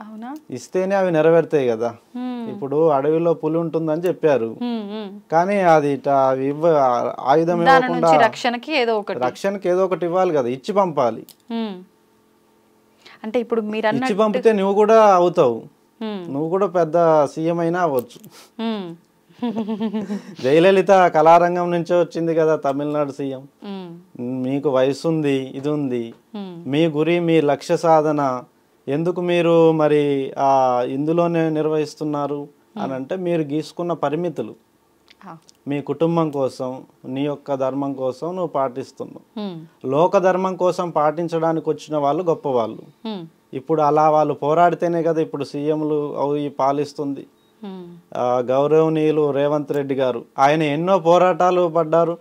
అవునా? ఇస్తేనే అవి నెరవేరుతాయి కదా. ఇప్పుడు అడవిలో పులి ఉంటుందని చెప్పారు, కానీ అది ఆయుధం ఇవ్వకుండా రక్షణకి ఏదో ఒకటి ఇవ్వాలి కదా, ఇచ్చి పంపాలి. అంటే ఇప్పుడు మీరు ఇచ్చి పంపితే నువ్వు కూడా అవుతావు, నువ్వు కూడా పెద్ద సీఎం అయినా అవ్వచ్చు. జయలలిత కళారంగం నుంచే వచ్చింది కదా తమిళనాడు సీఎం. మీకు వయసు ఉంది, ఇది ఉంది, మీ గురి మీ లక్ష్య సాధన ఎందుకు మీరు మరి ఇందులోనే నిర్వహిస్తున్నారు అని అంటే, మీరు గీసుకున్న పరిమితులు మీ కుటుంబం కోసం, నీ యొక్క ధర్మం కోసం నువ్వు పాటిస్తున్నావు. లోక ధర్మం కోసం పాటించడానికి వచ్చిన వాళ్ళు గొప్పవాళ్ళు. ఇప్పుడు అలా వాళ్ళు పోరాడితేనే కదా ఇప్పుడు సీఎంలు అవి పాలిస్తుంది. గౌరవనీయులు రేవంత్ రెడ్డి గారు, ఆయన ఎన్నో పోరాటాలు పడ్డారు.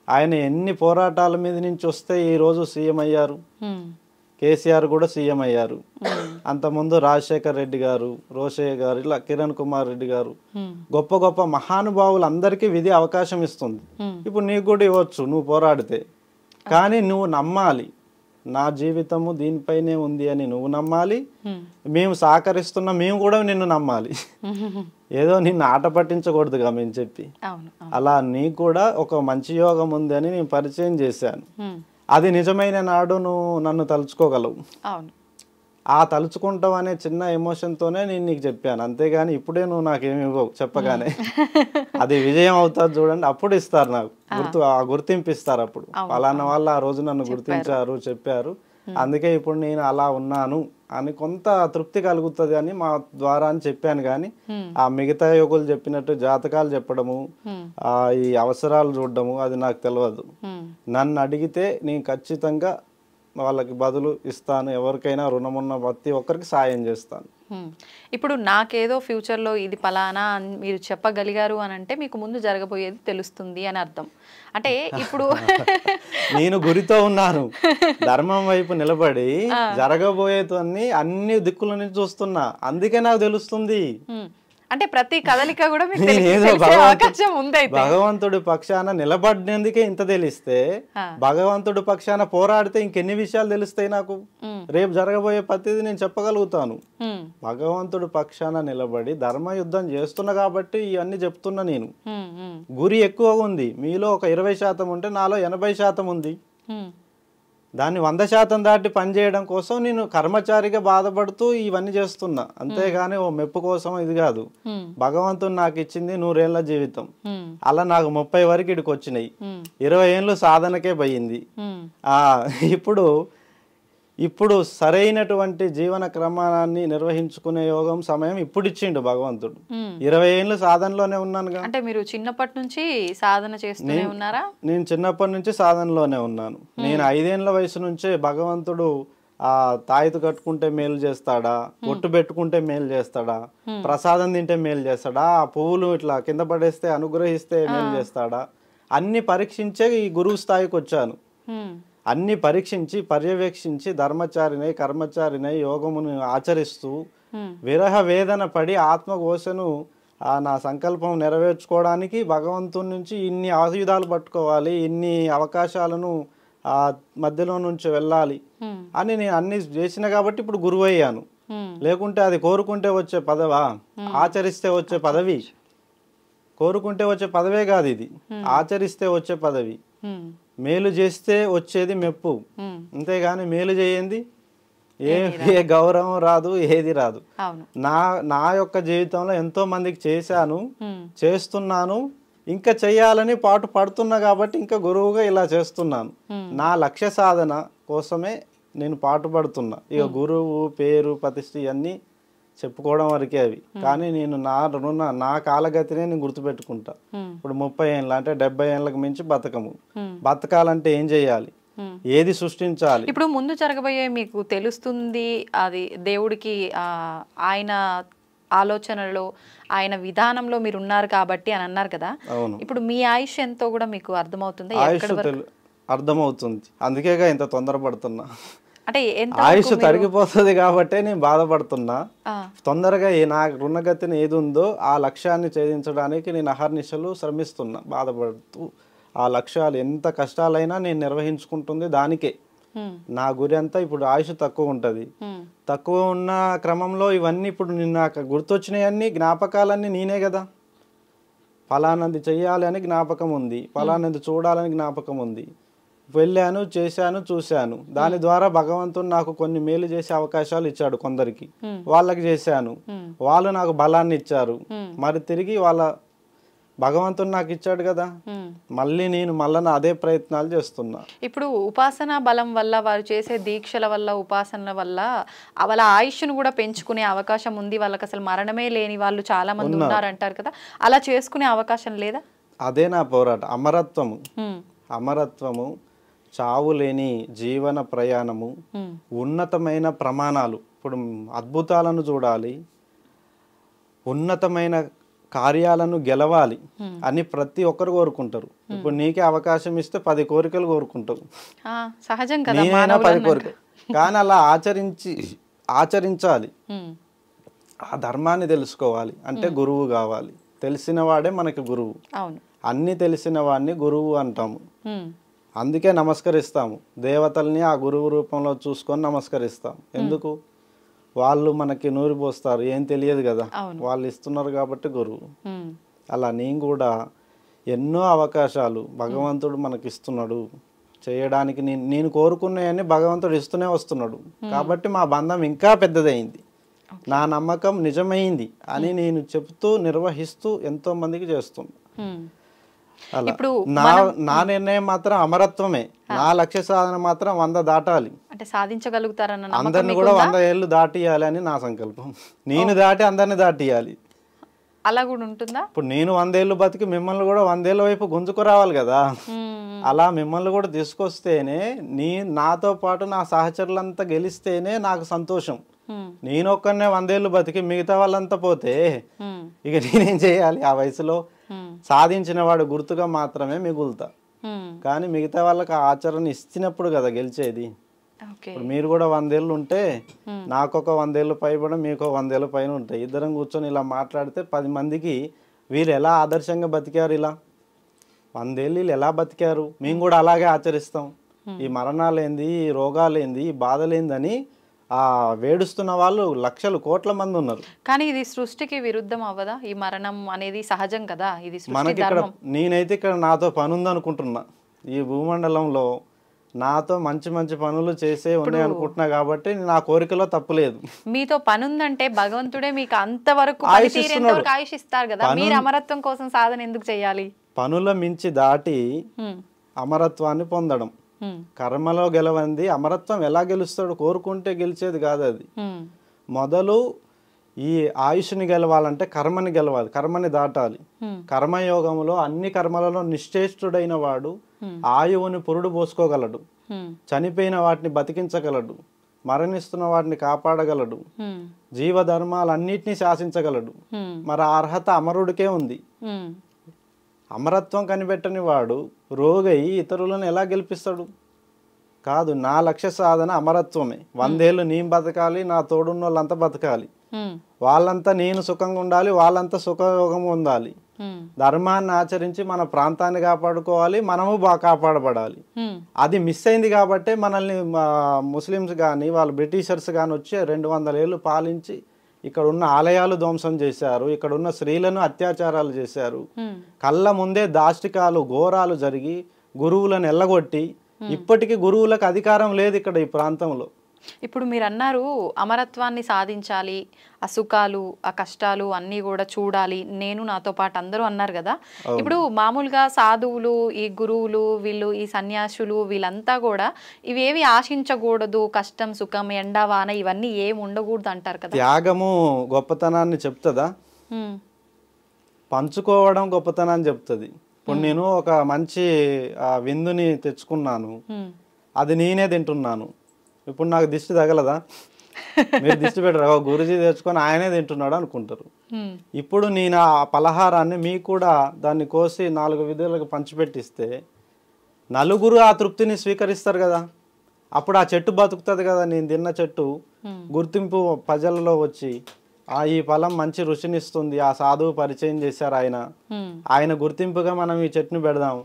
ఆయన ఎన్ని పోరాటాల మీద నుంచి వస్తే ఈరోజు సీఎం అయ్యారు. కేసీఆర్ కూడా సీఎం అయ్యారు. అంతకుముందు రాజశేఖర్ రెడ్డి గారు, రోషయ్య గారు, ఇలా కిరణ్ కుమార్ రెడ్డి గారు, గొప్ప గొప్ప మహానుభావులు అందరికీ విధి అవకాశం ఇస్తుంది. ఇప్పుడు నీకు కూడా ఇవ్వచ్చు నువ్వు పోరాడితే. కానీ నువ్వు నమ్మాలి, నా జీవితము దీనిపైనే ఉంది అని నువ్వు నమ్మాలి. మేము సహకరిస్తున్నా, మేము కూడా నిన్ను నమ్మాలి. ఏదో నిన్ను ఆట పట్టించకూడదుగా మేము చెప్పి. అలా నీకు కూడా ఒక మంచి యోగం ఉంది అని నేను పరిచయం చేశాను. అది నిజమైన నాడు నువ్వు నన్ను తలుచుకోగలవు. ఆ తలుచుకుంటావు అనే చిన్న ఎమోషన్తోనే నేను నీకు చెప్పాను, అంతేగాని ఇప్పుడే నువ్వు నాకేమి ఇవ్వవు చెప్పగానే. అది విజయం అవుతుంది చూడండి, అప్పుడు ఇస్తారు నాకు గుర్తింపు ఇస్తారు. అప్పుడు ఫలానా వాళ్ళు ఆ రోజు నన్ను గుర్తించారు, చెప్పారు, అందుకే ఇప్పుడు నేను అలా ఉన్నాను అని కొంత తృప్తి కలుగుతుంది అని మా ద్వారా అని చెప్పాను. కానీ ఆ మిగతా యోగులు చెప్పినట్టు జాతకాలు చెప్పడము, ఈ అవసరాలు చూడడము అది నాకు తెలియదు. నన్ను అడిగితే నేను ఖచ్చితంగా వాళ్ళకి బదులు ఇస్తాను. ఎవరికైనా రుణం ఉన్న ప్రతి ఒక్కరికి సాయం చేస్తాను. ఇప్పుడు నాకేదో ఫ్యూచర్లో ఇది పలానా అని మీరు చెప్పగలిగారు అని అంటే మీకు ముందు జరగబోయేది తెలుస్తుంది అని అర్థం. అంటే ఇప్పుడు నేను గురితో ఉన్నాను, ధర్మం వైపు నిలబడి జరగబోయేది అన్ని దిక్కుల నుంచి చూస్తున్నా, అందుకే నాకు తెలుస్తుంది. అంటే ప్రతి కదలిక కూడా మీకు తెలిసే అవకాశం ఉంది. భగవంతుడి పక్షాన నిలబడినందుకే ఇంత తెలిస్తే, భగవంతుడి పక్షాన పోరాడితే ఇంకెన్ని విషయాలు తెలుస్తాయి నాకు. రేపు జరగబోయే ప్రతిదీ నేను చెప్పగలుగుతాను. భగవంతుడి పక్షాన నిలబడి ధర్మ యుద్ధం చేస్తున్నా కాబట్టి ఇవన్నీ చెప్తున్నా. నేను గురి ఎక్కువగా ఉంది, మీలో ఒక 20% ఉంటే నాలో 80% ఉంది. దాన్ని 100% దాటి పనిచేయడం కోసం నేను కర్మచారిగా బాధపడుతూ ఇవన్నీ చేస్తున్నా, అంతేగాని ఓ మెప్పు కోసం ఇది కాదు. భగవంతుడు నాకు ఇచ్చింది 100 ఏళ్ల జీవితం, అలా నాకు 30 వరకు ఇక్కడికి వచ్చినాయి. 20 ఏళ్ళు సాధనకే పోయింది. ఇప్పుడు సరైనటువంటి జీవన క్రమాన్ని నిర్వహించుకునే యోగం సమయం ఇప్పుడు ఇచ్చిండు భగవంతుడు. 20 ఏళ్ళు సాధనలోనే ఉన్నానుగా. అంటే మీరు చిన్నప్పటి నుంచి సాధన చేస్తూనే ఉన్నారా? నేను చిన్నప్పటి నుంచి సాధనలోనే ఉన్నాను. నేను 5 ఏళ్ల వయసు నుంచే భగవంతుడు తాయితు కట్టుకుంటే మేలు చేస్తాడా, ఒట్టు పెట్టుకుంటే మేలు చేస్తాడా, ప్రసాదం తింటే మేలు చేస్తాడా, ఆ పువ్వులు ఇట్లా కింద పడేస్తే అనుగ్రహిస్తే మేలు చేస్తాడా, అన్ని పరీక్షించే ఈ గురువు స్థాయికి వచ్చాను. అన్ని పరీక్షించి పర్యవేక్షించి ధర్మచారినై కర్మచారినై యోగమును ఆచరిస్తూ విరహ వేదన పడి ఆత్మఘోషను నా సంకల్పం నెరవేర్చుకోవడానికి భగవంతుని నుంచి ఇన్ని ఆయుధాలు పట్టుకోవాలి, ఇన్ని అవకాశాలను మధ్యలో నుంచి వెళ్ళాలి అని నేను అన్ని చేసిన కాబట్టి ఇప్పుడు గురువు అయ్యాను. లేకుంటే అది కోరుకుంటే వచ్చే పదవా, ఆచరిస్తే వచ్చే పదవి. కోరుకుంటే వచ్చే పదవే కాదు ఇది, ఆచరిస్తే వచ్చే పదవి. మేలు చేస్తే వచ్చేది మెప్పు, అంతేగాని మేలు చేయండి ఏ గౌరవం రాదు, ఏది రాదు. నా యొక్క జీవితంలో ఎంతో మందికి చేశాను, చేస్తున్నాను, ఇంకా చెయ్యాలని పాటు పడుతున్నా కాబట్టి ఇంకా గురువుగా ఇలా చేస్తున్నాను. నా లక్ష్య సాధన కోసమే నేను పాటుపడుతున్నా. ఇక గురువు పేరు ప్రతిష్ఠ ఇవన్నీ చెప్పుకోవడం వరకే అవి. కానీ నేను నా కాలగతినే నేను గుర్తుపెట్టుకుంటా. ఇప్పుడు 30 ఏళ్ళ అంటే 70 ఏళ్ళకి మించి బతకాలంటే ఏం చెయ్యాలి, ఏది సృష్టించాలి. ఇప్పుడు ముందు జరగబోయే మీకు తెలుస్తుంది, అది దేవుడికి ఆయన ఆలోచనలో ఆయన విధానంలో మీరు ఉన్నారు కాబట్టి అని అన్నారు కదా. ఇప్పుడు మీ ఆయుష్ ఎంతో కూడా మీకు అర్థమవుతుంది? అర్థమవుతుంది, అందుకేగా ఇంత తొందరపడుతున్నా. అంటే ఎంత ఆయుష్ తరిగిపోతుంది కాబట్టే నేను బాధపడుతున్నా. తొందరగా నా రుణగతిని ఏది ఉందో ఆ లక్ష్యాన్ని ఛేదించడానికి నేను అహర్నిశలు శ్రమిస్తున్నా, బాధపడుతూ. ఆ లక్ష్యాలు ఎంత కష్టాలైనా నేను నిర్వహించుకుంటుంది దానికే. నా గురి అంతా ఇప్పుడు ఆయుష్ తక్కువ ఉంటుంది. తక్కువ ఉన్న క్రమంలో ఇవన్నీ ఇప్పుడు నాకు గుర్తొచ్చినాయన్నీ జ్ఞాపకాలన్నీ నేనే కదా. ఫలానది చెయ్యాలి అని జ్ఞాపకం ఉంది, ఫలానది చూడాలని జ్ఞాపకం ఉంది. వెళ్ళాను, చేశాను, చూశాను. దాని ద్వారా భగవంతుడు నాకు కొన్ని మేలు చేసే అవకాశాలు ఇచ్చాడు కొందరికి, వాళ్ళకి చేశాను. వాళ్ళు నాకు బలాన్ని ఇచ్చారు, మరి తిరిగి వాళ్ళ భగవంతుడు నాకు ఇచ్చాడు కదా, మళ్ళీ నేను అదే ప్రయత్నాలు చేస్తున్నా. ఇప్పుడు ఉపాసనా బలం వల్ల, వారు చేసే దీక్షల వల్ల, ఉపాసనల వల్ల వాళ్ళ ఆయుష్ను కూడా పెంచుకునే అవకాశం ఉంది. వాళ్ళకి అసలు మరణమే లేని వాళ్ళు చాలా మంది ఉన్నారంటారు కదా, అలా చేసుకునే అవకాశం లేదా? అదే నా పోరాటం. అమరత్వము, అమరత్వము, చావు లేని జీవన ప్రయాణము, ఉన్నతమైన ప్రమాణాలు. ఇప్పుడు అద్భుతాలను చూడాలి, ఉన్నతమైన కార్యాలను గెలవాలి అని ప్రతి ఒక్కరు కోరుకుంటారు. ఇప్పుడు నీకే అవకాశం ఇస్తే 10 కోరికలు కోరుకుంటావు, సహజం కదా, నేనైనా 10 కోరికలు. కానీ అలా ఆచరించాలి. ఆ ధర్మాన్ని తెలుసుకోవాలి అంటే గురువు కావాలి. తెలిసిన వాడే మనకి గురువు. అన్ని తెలిసిన వాడిని గురువు అంటాము. అందుకే నమస్కరిస్తాము. దేవతల్ని ఆ గురువు రూపంలో చూసుకొని నమస్కరిస్తాం. ఎందుకు? వాళ్ళు మనకి నూరి పోస్తారు, ఏం తెలియదు కదా, వాళ్ళు ఇస్తున్నారు కాబట్టి గురువు. అలా నేను కూడా ఎన్నో అవకాశాలు భగవంతుడు మనకి ఇస్తున్నాడు చేయడానికి. నేను కోరుకున్నాయని భగవంతుడు ఇస్తూనే వస్తున్నాడు కాబట్టి మా బంధం ఇంకా పెద్దదైంది. నా నమ్మకం నిజమైంది అని నేను చెప్తూ నిర్వహిస్తూ ఎంతో మందికి చేస్తున్నా. ఇప్పుడు నా నిర్ణయం మాత్రం అమరత్వమే. నా లక్ష్య సాధన మాత్రం 100 దాటాలి. అంటే సాధించగలుగుతారన్న నమ్మకం అందరిని కూడా 100 ఏళ్ళు దాటియాలి అని నా సంకల్పం. నేను దాటి అందరిని దాటియాలి. అలా కూడా ఉంటుందా? ఇప్పుడు నేను 100 ఏళ్ళు బతికి మిమ్మల్ని కూడా 100 ఏళ్ళ వైపు గుంజుకు రావాలి కదా. అలా మిమ్మల్ని కూడా తీసుకొస్తేనే, నాతో పాటు నా సహచరులంతా గెలిస్తేనే నాకు సంతోషం. నేను ఒక్కనే 100 ఏళ్ళు బతికి మిగతా వాళ్ళంతా పోతే ఇక నేనేం చేయాలి? ఆ వయసులో సాధించిన వాడు గుర్తుగా మాత్రమే మిగులుతా. కానీ మిగతా వాళ్ళకి ఆచరణ ఇచ్చినప్పుడు కదా గెలిచేది. ఇప్పుడు మీరు కూడా 100 ఏళ్ళు ఉంటే నాకొక 100 ఏళ్ళు పైబడి మీకు 100 ఏళ్ళు పైన ఉంటాయి. ఇద్దరం కూర్చొని ఇలా మాట్లాడితే 10 మందికి వీరు ఎలా ఆదర్శంగా బతికారు, ఇలా 100 ఏళ్ళు వీళ్ళు ఎలా బతికారు, మేము కూడా అలాగే ఆచరిస్తాం. ఈ మరణాలేంది, ఈ రోగాలేంది, ఈ బాధలేందని ఆ వేడుస్తున్న వాళ్ళు లక్షలు కోట్ల మంది ఉన్నారు. కానీ ఇది సృష్టికి విరుద్ధం అవ్వదా? ఈ మరణం అనేది సహజం కదా, ఇది మనకి ఇక్కడ. నేనైతే ఇక్కడ నాతో పని ఉందనుకుంటున్నా. ఈ భూమండలంలో నాతో మంచి మంచి పనులు చేసే ఉన్నాయి అనుకుంటున్నా కాబట్టి నా కోరికలో తప్పులేదు. మీతో పని ఉందంటే భగవంతుడే మీకు అంతవరకు ఆయుష్ ఇస్తారు కదా, మీరు అమరత్వం కోసం సాధన ఎందుకు చేయాలి? పనుల మించి దాటి అమరత్వాన్ని పొందడం. కర్మలో గెలవంది అమరత్వం ఎలా గెలుస్తాడు? కోరుకుంటే గెలిచేది కాదు అది. మొదలు ఈ ఆయుష్ని గెలవాలంటే కర్మని గెలవాలి, కర్మని దాటాలి. కర్మయోగంలో అన్ని కర్మలలో నిశ్చేష్టుడైన వాడు ఆయువుని పురుడు పోసుకోగలడు, చనిపోయిన వాటిని బతికించగలడు, మరణిస్తున్న వాటిని కాపాడగలడు, జీవధర్మాలన్నిటినీ శాసించగలడు. మరి ఆ అర్హత అమరుడికే ఉంది. అమరత్వం కనిపెట్టని వాడు రోగై ఇతరులను ఎలా గెలిపిస్తాడు? కాదు, నా లక్ష్య సాధన అమరత్వమే. 100 ఏళ్ళు నేను బతకాలి, నా తోడున్న వాళ్ళంతా బతకాలి, వాళ్ళంతా నేను సుఖంగా ఉండాలి, వాళ్ళంతా సుఖయోగం ఉండాలి. ధర్మాన్ని ఆచరించి మన ప్రాంతాన్ని కాపాడుకోవాలి, మనము బాగా కాపాడబడాలి. అది మిస్ అయింది కాబట్టి మనల్ని ముస్లిమ్స్ కానీ వాళ్ళు బ్రిటిషర్స్ కానీ వచ్చి 200 ఏళ్ళు పాలించి ఇక్కడ ఉన్న ఆలయాలు ధ్వంసం చేశారు, ఇక్కడ ఉన్న స్త్రీలను అత్యాచారాలు చేశారు. కళ్ళ ముందే దాష్టికాలు ఘోరాలు జరిగి గురువులను ఎల్లగొట్టి ఇప్పటికీ గురువులకు అధికారం లేదు ఇక్కడ ఈ ప్రాంతంలో. ఇప్పుడు మీరు అన్నారు అమరత్వాన్ని సాధించాలి, ఆ సుఖాలు ఆ కష్టాలు అన్నీ కూడా చూడాలి, నేను నాతో పాటు అందరూ అన్నారు కదా. ఇప్పుడు మామూలుగా సాధువులు, ఈ గురువులు, వీళ్ళు ఈ సన్యాసులు, వీళ్ళంతా కూడా ఇవేవి ఆశించకూడదు, కష్టం సుఖం ఎండ వాన ఇవన్నీ ఏమి ఉండకూడదు అంటారు కదా. త్యాగము గొప్పతనాన్ని చెప్తుందా? పంచుకోవడం గొప్పతనాన్ని చెప్తుంది. ఇప్పుడు నేను ఒక మంచి విందుని తెచ్చుకున్నాను, అది నేనే తింటున్నాను. ఇప్పుడు నాకు దిష్టి తగలదా? మీరు దిష్టి పెట్టరు, గురుజీ తెచ్చుకొని ఆయనే తింటున్నాడు అనుకుంటారు. ఇప్పుడు నేను ఆ పలహారాన్ని మీకు కూడా దాన్ని కోసి 4 విధులకు పంచిపెట్టిస్తే నలుగురు ఆ తృప్తిని స్వీకరిస్తారు కదా. అప్పుడు ఆ చెట్టు బతుకుతుంది కదా, నేను తిన్న చెట్టు గుర్తింపు ప్రజలలో వచ్చి ఈ ఫలం మంచి రుచినిస్తుంది, ఆ సాధువు పరిచయం చేశారు ఆయన గుర్తింపుగా మనం ఈ చెట్టును పెడదాం,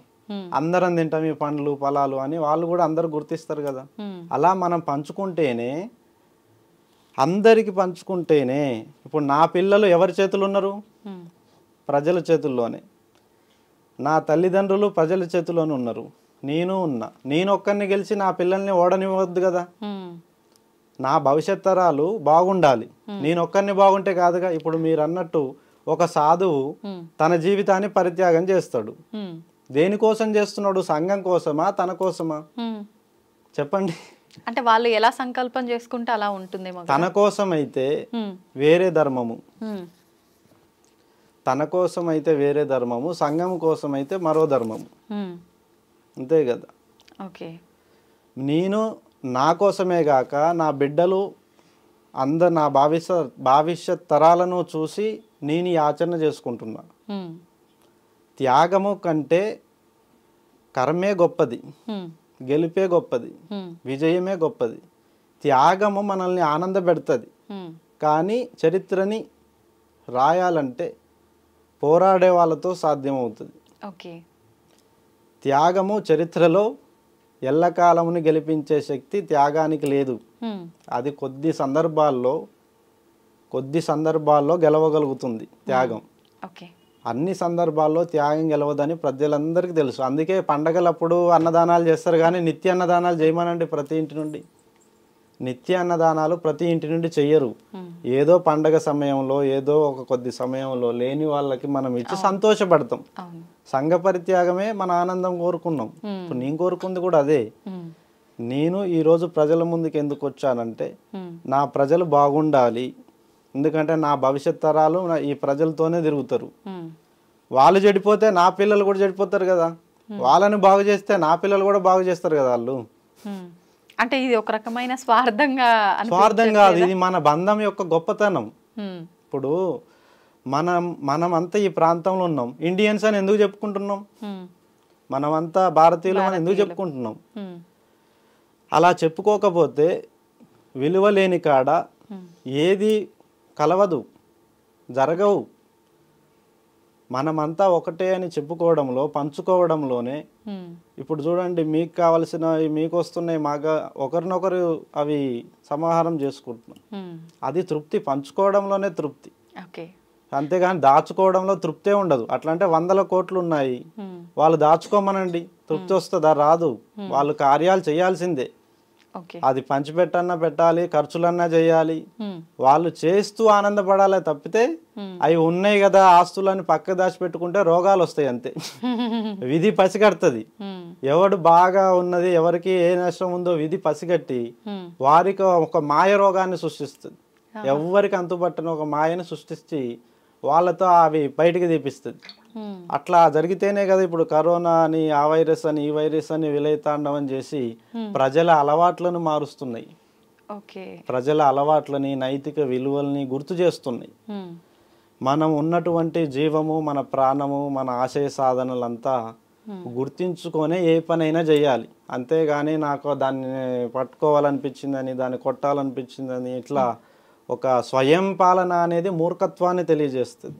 అందరం తింటాం ఈ పండ్లు ఫలాలు అని వాళ్ళు కూడా అందరు గుర్తిస్తారు కదా. అలా మనం పంచుకుంటేనే, అందరికి పంచుకుంటేనే. ఇప్పుడు నా పిల్లలు ఎవరి చేతులు ఉన్నారు? ప్రజల చేతుల్లోనే. నా తల్లిదండ్రులు ప్రజల చేతుల్లోనే ఉన్నారు, నేను ఉన్నా. నేను ఒక్కరిని గెలిచి నా పిల్లల్ని ఓడనివ్వద్దు కదా. నా భవిష్యత్ తరాలు బాగుండాలి, నేను ఒక్కరిని బాగుంటే కాదుగా. ఇప్పుడు మీరు అన్నట్టు ఒక సాధువు తన జీవితాన్ని పరిత్యాగం చేస్తాడు. దేనికోసం చేస్తున్నాడు? సంఘం కోసమా, తన కోసమా? చెప్పండి. అంటే వాళ్ళు ఎలా సంకల్పం చేసుకుంటే అలా ఉంటుంది. తన కోసం అయితే వేరే ధర్మము, తన కోసం అయితే వేరే ధర్మము, సంఘం కోసం అయితే మరో ధర్మము, అంతే కదా. ఓకే. నేను నా కోసమే గాక నా బిడ్డలు నా భవిష్యత్ తరాలను చూసి నేను ఈ ఆచరణ చేసుకుంటున్నా. త్యాగము కంటే కర్మే గొప్పది, గెలిపే గొప్పది, విజయమే గొప్పది. త్యాగము మనల్ని ఆనందపెడుతుంది, కానీ చరిత్రని రాయాలంటే పోరాడే వాళ్ళతో సాధ్యమవుతుంది. ఓకే. త్యాగము చరిత్రలో ఎల్లకాలముని గెలిపించే శక్తి త్యాగానికి లేదు. అది కొద్ది సందర్భాల్లో గెలవగలుగుతుంది త్యాగం. అన్ని సందర్భాల్లో త్యాగం గెలవదని ప్రజలందరికీ తెలుసు. అందుకే పండగలప్పుడు అన్నదానాలు చేస్తారు, కానీ నిత్య అన్నదానాలు చేయమనండి ప్రతి ఇంటి నుండి. నిత్య అన్నదానాలు ప్రతి ఇంటి నుండి చెయ్యరు. ఏదో పండగ సమయంలో, ఏదో ఒక కొద్ది సమయంలో లేని వాళ్ళకి మనం ఇచ్చి సంతోషపడతాం. సంఘ పరిత్యాగమే మన ఆనందం కోరుకున్నాం. ఇప్పుడు నేను కోరుకుంది కూడా అదే. నేను ఈరోజు ప్రజల ముందుకు ఎందుకు వచ్చానంటే, నా ప్రజలు బాగుండాలి. ఎందుకంటే నా భవిష్యత్ తరాలు ఈ ప్రజలతోనే తిరుగుతారు. వాళ్ళు చెడిపోతే నా పిల్లలు కూడా చెడిపోతారు కదా. వాళ్ళని బాగు చేస్తే నా పిల్లలు కూడా బాగు చేస్తారు కదా వాళ్ళు. అంటే ఇది ఒక రకమైన స్వార్థం కాదు, ఇది మన బంధం యొక్క గొప్పతనం. ఇప్పుడు మనమంతా ఈ ప్రాంతంలో ఉన్నాం, ఇండియన్స్ అని ఎందుకు చెప్పుకుంటున్నాం? మనమంతా భారతీయులు అని ఎందుకు చెప్పుకుంటున్నాం? అలా చెప్పుకోకపోతే విలువ లేని కాడ ఏది కలవదు, జరగవు. మనమంతా ఒకటే అని చెప్పుకోవడంలో, పంచుకోవడంలోనే. ఇప్పుడు చూడండి, మీకు కావలసిన మీకు వస్తున్నాయి, మాకు ఒకరినొకరు అవి సమాహారం చేసుకుంటున్నాం. అది తృప్తి, పంచుకోవడంలోనే తృప్తి. అంతేగాని దాచుకోవడంలో తృప్తే ఉండదు. అట్లంటే 100 కోట్లు ఉన్నాయి, వాళ్ళు దాచుకోమనండి, తృప్తి వస్తుందా? రాదు. వాళ్ళు కార్యాలు చేయాల్సిందే. అది పంచిపెట్టన్నా పెట్టాలి, ఖర్చులన్నా చేయాలి. వాళ్ళు చేస్తూ ఆనందపడాలి తప్పితే అవి ఉన్నాయి కదా ఆస్తులని పక్క దాచిపెట్టుకుంటే రోగాలు వస్తాయి అంతే. విధి పసిగడుతుంది. ఎవడు బాగా ఉన్నది, ఎవరికి ఏ నష్టం ఉందో విధి పసిగట్టి వారికి ఒక మాయ రోగాన్ని సృష్టిస్తుంది. ఎవరికి అంతుపట్టని ఒక మాయని సృష్టించి వాళ్ళతో అవి బయటికి తీపిస్తుంది. అట్లా జరిగితేనే కదా ఇప్పుడు కరోనా అని, ఆ వైరస్ అని, ఈ వైరస్ అని విలయతాండవం చేసి ప్రజల అలవాట్లను మారుస్తున్నాయి. ప్రజల అలవాట్లని, నైతిక విలువల్ని గుర్తు చేస్తున్నాయి. మనం ఉన్నటువంటి జీవము, మన ప్రాణము, మన ఆశయ సాధనలంతా గుర్తించుకొనే ఏ పనైనా చేయాలి. అంతేగాని నాకు దాన్ని పట్టుకోవాలనిపించిందని, దాన్ని కొట్టాలనిపించిందని ఇట్లా ఒక స్వయం పాలన అనేది మూర్ఖత్వాన్ని తెలియజేస్తుంది.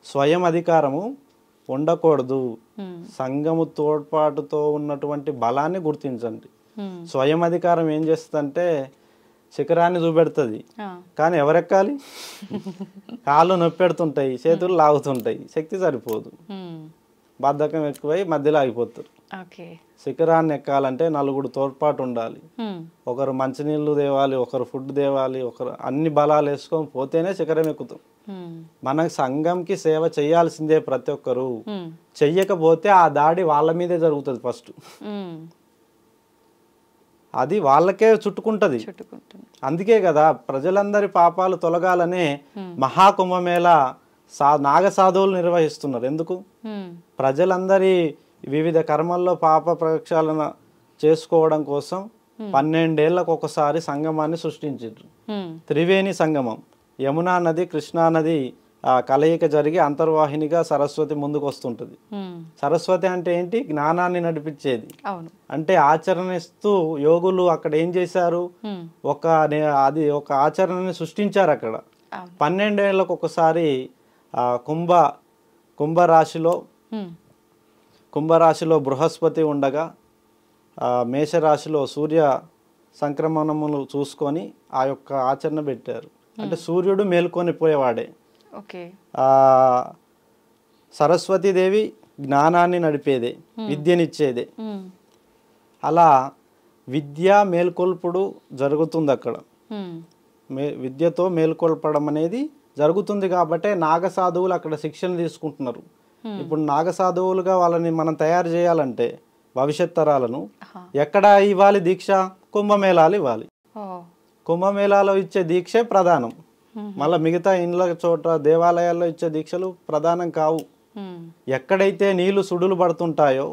స్వయం అధికారము ఉండకూడదు. సంఘము తోడ్పాటుతో ఉన్నటువంటి బలాన్ని గుర్తించండి. స్వయం అధికారం ఏం చేస్తుందంటే శిఖరాన్ని చూపెడుతుంది, కానీ ఎవరెక్కాలి? కాళ్ళు నొప్పెడుతుంటాయి, చేతులు లాగుతుంటాయి, శక్తి సరిపోదు, బద్ధకం ఎక్కువై మధ్యలో ఆగిపోతారు. శిఖరాన్ని ఎక్కాలంటే నలుగురు తోడ్పాటు ఉండాలి. ఒకరు మంచినీళ్ళు తేవాలి, ఒకరు ఫుడ్ తేవాలి, ఒకరు అన్ని బలాలు వేసుకొని పోతేనే శిఖరం ఎక్కుతాం. మన సంఘంకి సేవ చేయాల్సిందే ప్రతి ఒక్కరు. చెయ్యకపోతే ఆ దాడి వాళ్ళ మీదే జరుగుతుంది. ఫస్ట్ అది వాళ్ళకే చుట్టుకుంటది. అందుకే కదా ప్రజలందరి పాపాలు తొలగాలనే మహాకుంభమేళ నాగ సాధువులు నిర్వహిస్తున్నారు. ఎందుకు? ప్రజలందరి వివిధ కర్మల్లో పాప ప్రక్షాళన చేసుకోవడం కోసం 12 ఏళ్లకు ఒకసారి సంగమాన్ని సృష్టించారు. త్రివేణి సంగమం, యమునా నది, కృష్ణా నది కలయిక జరిగి అంతర్వాహినిగా సరస్వతి ముందుకు వస్తుంటుంది. సరస్వతి అంటే ఏంటి? జ్ఞానాన్ని నడిపించేది. అవును. అంటే ఆచరణిస్తూ యోగులు అక్కడ ఏం చేశారు? అది ఒక ఆచరణని సృష్టించారు అక్కడ. 12 ఏళ్ళకు ఒకసారి కుంభరాశిలో బృహస్పతి ఉండగా మేషరాశిలో సూర్య సంక్రమణములు చూసుకొని ఆ యొక్క ఆచరణ పెట్టారు. అంటే సూర్యుడు మేల్కొని పోయేవాడే. సరస్వతీదేవి జ్ఞానాన్ని నడిపేదే, విద్యనిచ్చేదే. అలా విద్య మేల్కొల్పుడు జరుగుతుంది అక్కడ. విద్యతో మేల్కొల్పడం అనేది జరుగుతుంది కాబట్టి నాగసాధువులు అక్కడ శిక్షణ తీసుకుంటున్నారు. ఇప్పుడు నాగసాధువులుగా వాళ్ళని మనం తయారు చేయాలంటే భవిష్యత్ తరాలను ఎక్కడ ఇవ్వాలి దీక్ష? కుంభమేళాలు ఇవ్వాలి. కుంభమేళాలో ఇచ్చే దీక్షే ప్రధానం. మళ్ళీ మిగతా ఇండ్ల చోట దేవాలయాల్లో ఇచ్చే దీక్షలు ప్రధానం కావు. ఎక్కడైతే నీళ్లు సుడులు పడుతుంటాయో,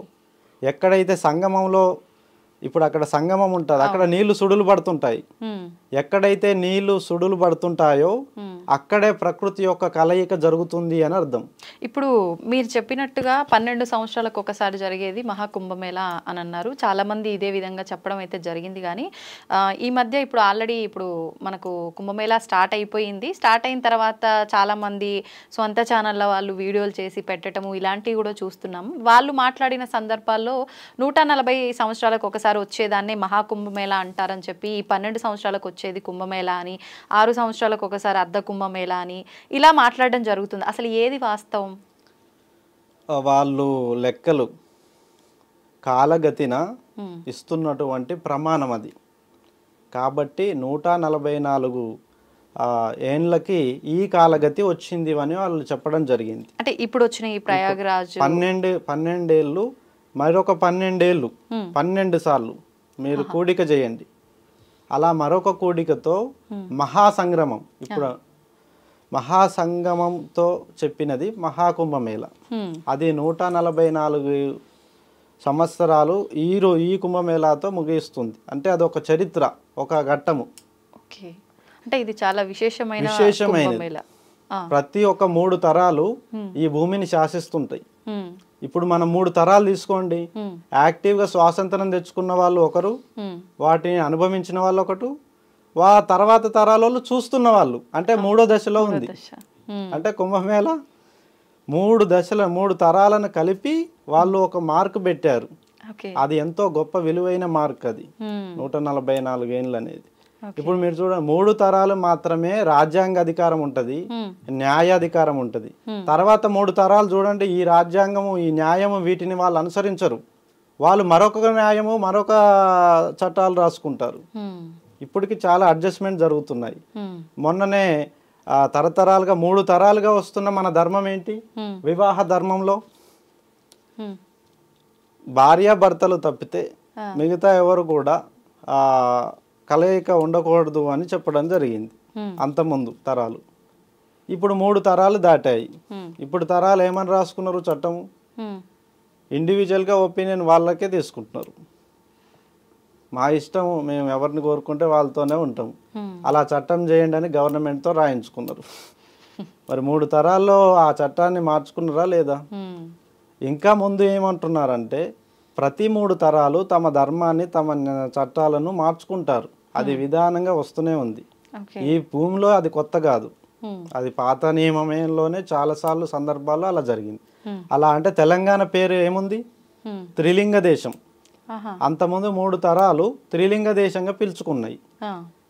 ఎక్కడైతే సంగమంలో, ఇప్పుడు అక్కడ సంగమం ఉంటుంది, అక్కడ నీళ్లు సుడులు పడుతుంటాయి. ఎక్కడైతే నీళ్లు సుడులు పడుతుంటాయో అక్కడే ప్రకృతి యొక్క కలయిక జరుగుతుంది అని అర్థం. ఇప్పుడు మీరు చెప్పినట్టుగా 12 సంవత్సరాలకు ఒకసారి జరిగేది మహాకుంభమేళ అని అన్నారు. చాలా మంది ఇదే విధంగా చెప్పడం అయితే జరిగింది. కానీ ఈ మధ్య ఇప్పుడు ఆల్రెడీ ఇప్పుడు మనకు కుంభమేళ స్టార్ట్ అయిపోయింది. స్టార్ట్ అయిన తర్వాత చాలా మంది సొంత ఛానళ్ళ వాళ్ళు వీడియోలు చేసి పెట్టడము ఇలాంటివి కూడా చూస్తున్నాము. వాళ్ళు మాట్లాడిన సందర్భాల్లో 140 సంవత్సరాలకు ఒకసారి వచ్చేదాన్ని మహాకుంభమేళ అంటారని చెప్పి, ఈ 12 సంవత్సరాలకు వచ్చేది కుంభమేళ అని, 6 సంవత్సరాలకు ఒకసారి అర్ధ కుంభమేళ అని ఇలా మాట్లాడడం జరుగుతుంది. అసలు ఏది వాస్తవం? వాళ్ళు లెక్కలు కాలగతిన ఇస్తున్నటువంటి ప్రమాణం అది. కాబట్టి 144 ఏండ్లకి ఈ కాలగతి వచ్చింది అని వాళ్ళు చెప్పడం జరిగింది. అంటే ఇప్పుడు వచ్చిన ఈ ప్రయాగరాజ్ 12 ఏళ్ళు, మరొక 12 ఏళ్ళు, 12 సార్లు మీరు కూడిక చేయండి. అలా మరొక కూడికతో మహాసంగ్రమం, ఇప్పుడు మహాసంగమంతో చెప్పినది మహాకుంభమేళ. అది 144 సంవత్సరాలు ఈ కుంభమేళాతో ముగిస్తుంది. అంటే అదొక చరిత్ర, ఒక ఘట్టము. అంటే ఇది చాలా విశేషమైన ప్రతి ఒక్క 3 తరాలు ఈ భూమిని శాసిస్తుంటాయి. ఇప్పుడు మనం 3 తరాలు తీసుకోండి. యాక్టివ్గా స్వాతంత్రం తెచ్చుకున్న వాళ్ళు ఒకరు, వాటిని అనుభవించిన వాళ్ళు ఒకరు, తర్వాత తరాలలో చూస్తున్న వాళ్ళు, అంటే 3వ దశలో ఉంది. అంటే కుంభమేళ 3 దశల 3 తరాలను కలిపి వాళ్ళు ఒక మార్క్ పెట్టారు. అది ఎంతో గొప్ప విలువైన మార్క్ అది 144 ఏళ్ళు అనేది. ఇప్పుడు మీరు చూడండి, 3 తరాలు మాత్రమే రాజ్యాంగ అధికారం ఉంటది, న్యాయాధికారం ఉంటది. తర్వాత 3 తరాలు చూడండి, ఈ రాజ్యాంగము, ఈ న్యాయము వీటిని వాళ్ళు అనుసరించరు. వాళ్ళు మరొక న్యాయము, మరొక చట్టాలు రాసుకుంటారు. ఇప్పటికి చాలా అడ్జస్ట్మెంట్ జరుగుతున్నాయి. మొన్ననే తరతరాలుగా 3 తరాలుగా వస్తున్న మన ధర్మం ఏంటి? వివాహ ధర్మంలో భార్యాభర్తలు తప్పితే మిగతా ఎవరు కూడా కలయిక ఉండకూడదు అని చెప్పడం జరిగింది అంతకుముందు తరాలు. ఇప్పుడు 3 తరాలు దాటాయి. ఇప్పుడు తరాలు ఏమని రాసుకున్నారు చట్టము? ఇండివిజువల్గా ఒపీనియన్ వాళ్ళకే తీసుకుంటున్నారు. మా ఇష్టం, మేము ఎవరిని కోరుకుంటే వాళ్ళతోనే ఉంటాం, అలా చట్టం చేయండి అని గవర్నమెంట్తో రాయించుకున్నారు. మరి 3 తరాల్లో ఆ చట్టాన్ని మార్చుకున్నారా లేదా? ఇంకా ముందు ఏమంటున్నారంటే ప్రతి 3 తరాలు తమ ధర్మాన్ని, తమ చట్టాలను మార్చుకుంటారు. అది విధానంగా వస్తూనే ఉంది. ఈ భూమిలో అది కొత్త కాదు, అది పాత నియమంలోనే చాలాసార్లు సందర్భాల్లో అలా జరిగింది. అలా అంటే తెలంగాణ పేరు ఏముంది? త్రిలింగ దేశం. అంతకుముందు 3 తరాలు త్రిలింగ దేశంగా పిలుచుకున్నాయి.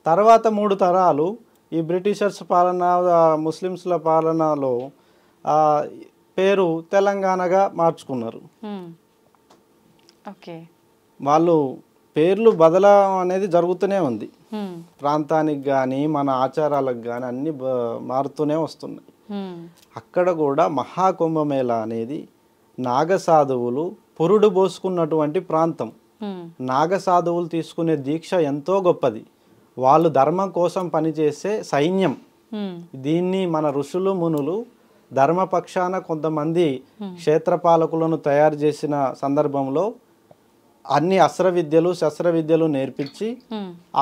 తర్వాత 3 తరాలు ఈ బ్రిటిషర్స్ పాలన, ముస్లిమ్స్ల పాలనలో పేరు తెలంగాణగా మార్చుకున్నారు. వాళ్ళు పేర్లు బదలం అనేది జరుగుతూనే ఉంది. ప్రాంతానికి కానీ మన ఆచారాలకు కానీ అన్ని మారుతూనే వస్తున్నాయి. అక్కడ కూడా మహాకుంభమేళ అనేది నాగసాధువులు పురుడు పోసుకున్నటువంటి ప్రాంతం. నాగసాధువులు తీసుకునే దీక్ష ఎంతో గొప్పది. వాళ్ళు ధర్మం కోసం పనిచేసే సైన్యం. దీన్ని మన ఋషులు మునులు ధర్మపక్షాన కొంతమంది క్షేత్రపాలకులను తయారు చేసిన సందర్భంలో అన్ని అస్త్ర విద్యలు, శస్త్ర విద్యలు నేర్పించి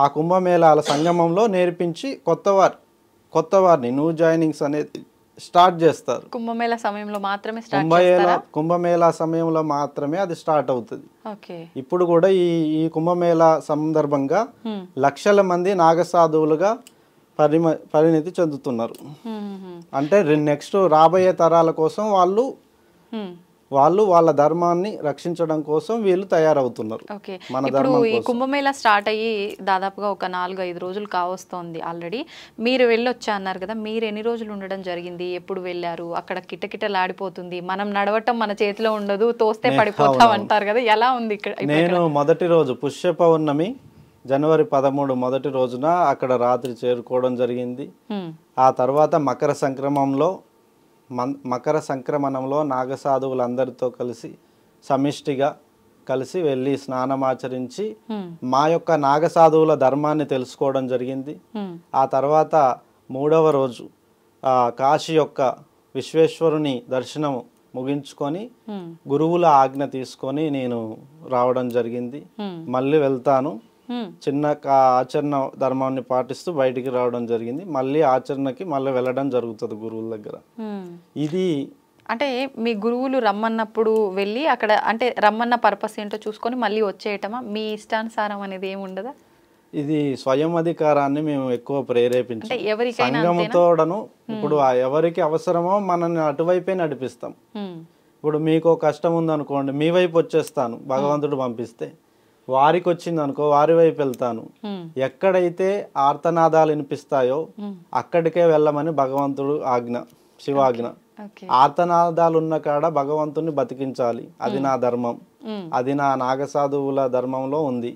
ఆ కుంభమేళాల సంగమంలో నేర్పించి కొత్త వారిని న్యూ జాయినింగ్స్ అనేది స్టార్ట్ చేస్తారు. కుంభమేళా సమయంలో మాత్రమే స్టార్ట్ చేస్తారా? కుంభమేళా సమయంలో మాత్రమే అది స్టార్ట్ అవుతుంది. ఓకే. ఇప్పుడు కూడా ఈ కుంభమేళా సందర్భంగా లక్షల మంది నాగసాధువులుగా పరిణితి చెందుతున్నారు. అంటే నెక్స్ట్ రాబోయే తరాల కోసం వాళ్ళు వాళ్ళ ధర్మాన్ని రక్షించడం కోసం వీళ్ళు తయారవుతున్నారు. ఓకే. ఇప్పుడు ఈ కుంభమేళా స్టార్ట్ అయ్యి దాదాపుగా ఒక 4-5 రోజులు కావస్తోంది ఆల్రెడీ. మీరు వెళ్ళొచ్చా అన్నారు కదా, మీరు ఎన్ని రోజులు ఉండడం జరిగింది, ఎప్పుడు వెళ్ళారు? అక్కడ కిటకిటలాడిపోతుంది, మనం నడవటం మన చేతిలో ఉండదు, తోస్తే పడిపోతాం అంటారు కదా, ఎలా ఉంది ఇక్కడ? నేను మొదటి రోజు పుష్య పౌర్ణమి జనవరి 13 మొదటి రోజున అక్కడ రాత్రి చేరుకోవడం జరిగింది. ఆ తర్వాత మకర సంక్రమణంలో నాగసాధువులందరితో కలిసి సమిష్టిగా కలిసి వెళ్ళి స్నానమాచరించి మా యొక్క నాగసాధువుల ధర్మాన్ని తెలుసుకోవడం జరిగింది. ఆ తర్వాత 3వ రోజు కాశీ యొక్క విశ్వేశ్వరుని దర్శనం ముగించుకొని గురువుల ఆజ్ఞ తీసుకొని నేను రావడం జరిగింది. మళ్ళీ వెళ్తాను, చిన్న ఆచరణ ధర్మాన్ని పాటిస్తూ బయటికి రావడం జరిగింది. మళ్ళీ ఆచరణకి మళ్ళీ వెళ్ళడం జరుగుతుంది గురువుల దగ్గర. ఇది అంటే మీ గురువులు రమ్మన్నప్పుడు వెళ్ళి అక్కడ అంటే రమ్మన్న పర్పస్ ఏంటో చూసుకొని మళ్ళీ వచ్చేయటమా? మీ ఇష్టానుసారం అనేది ఏమి ఉండదా? ఇది స్వయం అధికారాన్ని మేము ఎక్కువ ప్రేరేపించాం. సంఘముతోడను ఇప్పుడు ఎవరికి అవసరమో మనల్ని అటువైపే నడిపిస్తాం. ఇప్పుడు మీకు కష్టం ఉందనుకోండి, మీ వైపు వచ్చేస్తాను భగవంతుడు పంపిస్తే. వారికి వచ్చింది అనుకో, వారి వైపు వెళ్తాను. ఎక్కడైతే ఆర్తనాదాలు వినిపిస్తాయో అక్కడికే వెళ్ళమని భగవంతుడు ఆజ్ఞ, శివాజ్ఞ. ఆర్తనాదాలు ఉన్న కాడ భగవంతుని బతికించాలి, అది నా ధర్మం, అది నా నాగసాధువుల ధర్మంలో ఉంది.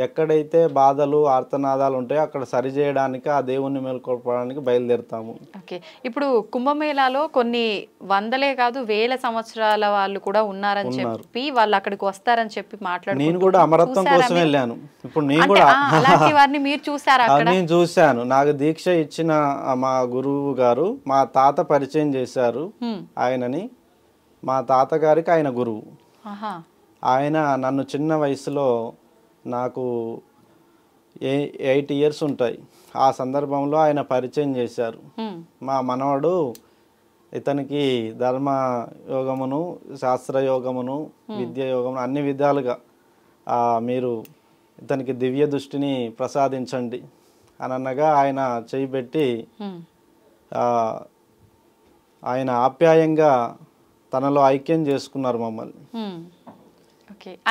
ఎక్కడైతే బాధలు ఆర్తనాదాలు ఉంటాయో అక్కడ సరి చేయడానికి, ఆ దేవుణ్ణి మేల్కొల్పడానికి బయలుదేరుతాము. ఓకే. ఇప్పుడు కుంభమేళాలో కొన్ని వందలే కాదు వేల సంవత్సరాల వాళ్ళు కూడా ఉన్నారని చెప్పి వాళ్ళు అక్కడికి వస్తారని చెప్పి మాట్లాడుతున్నారు. నేను కూడా అమరత్వం కోసం వెళ్ళాను. ఇప్పుడు నేను కూడా అలాంటి వారిని మీరు చూసారా? నేను చూశాను. నాకు దీక్ష ఇచ్చిన మా గురువు గారు మా తాత పరిచయం చేశారు ఆయనని. మా తాతగారికి ఆయన గురువు. ఆయన నన్ను చిన్న వయసులో, నాకు 8 years ఉంటాయి, ఆ సందర్భంలో ఆయన పరిచయం చేశారు. మా మనవడు ఇతనికి ధర్మ యోగమును, శాస్త్రయోగమును, విద్య యోగమును అన్ని విధాలుగా మీరు ఇతనికి దివ్య దృష్టిని ప్రసాదించండి అని అనగా ఆయన చేయిబెట్టి ఆయన ఆప్యాయంగా తనలో ఐక్యం చేసుకున్నారు మమ్మల్ని.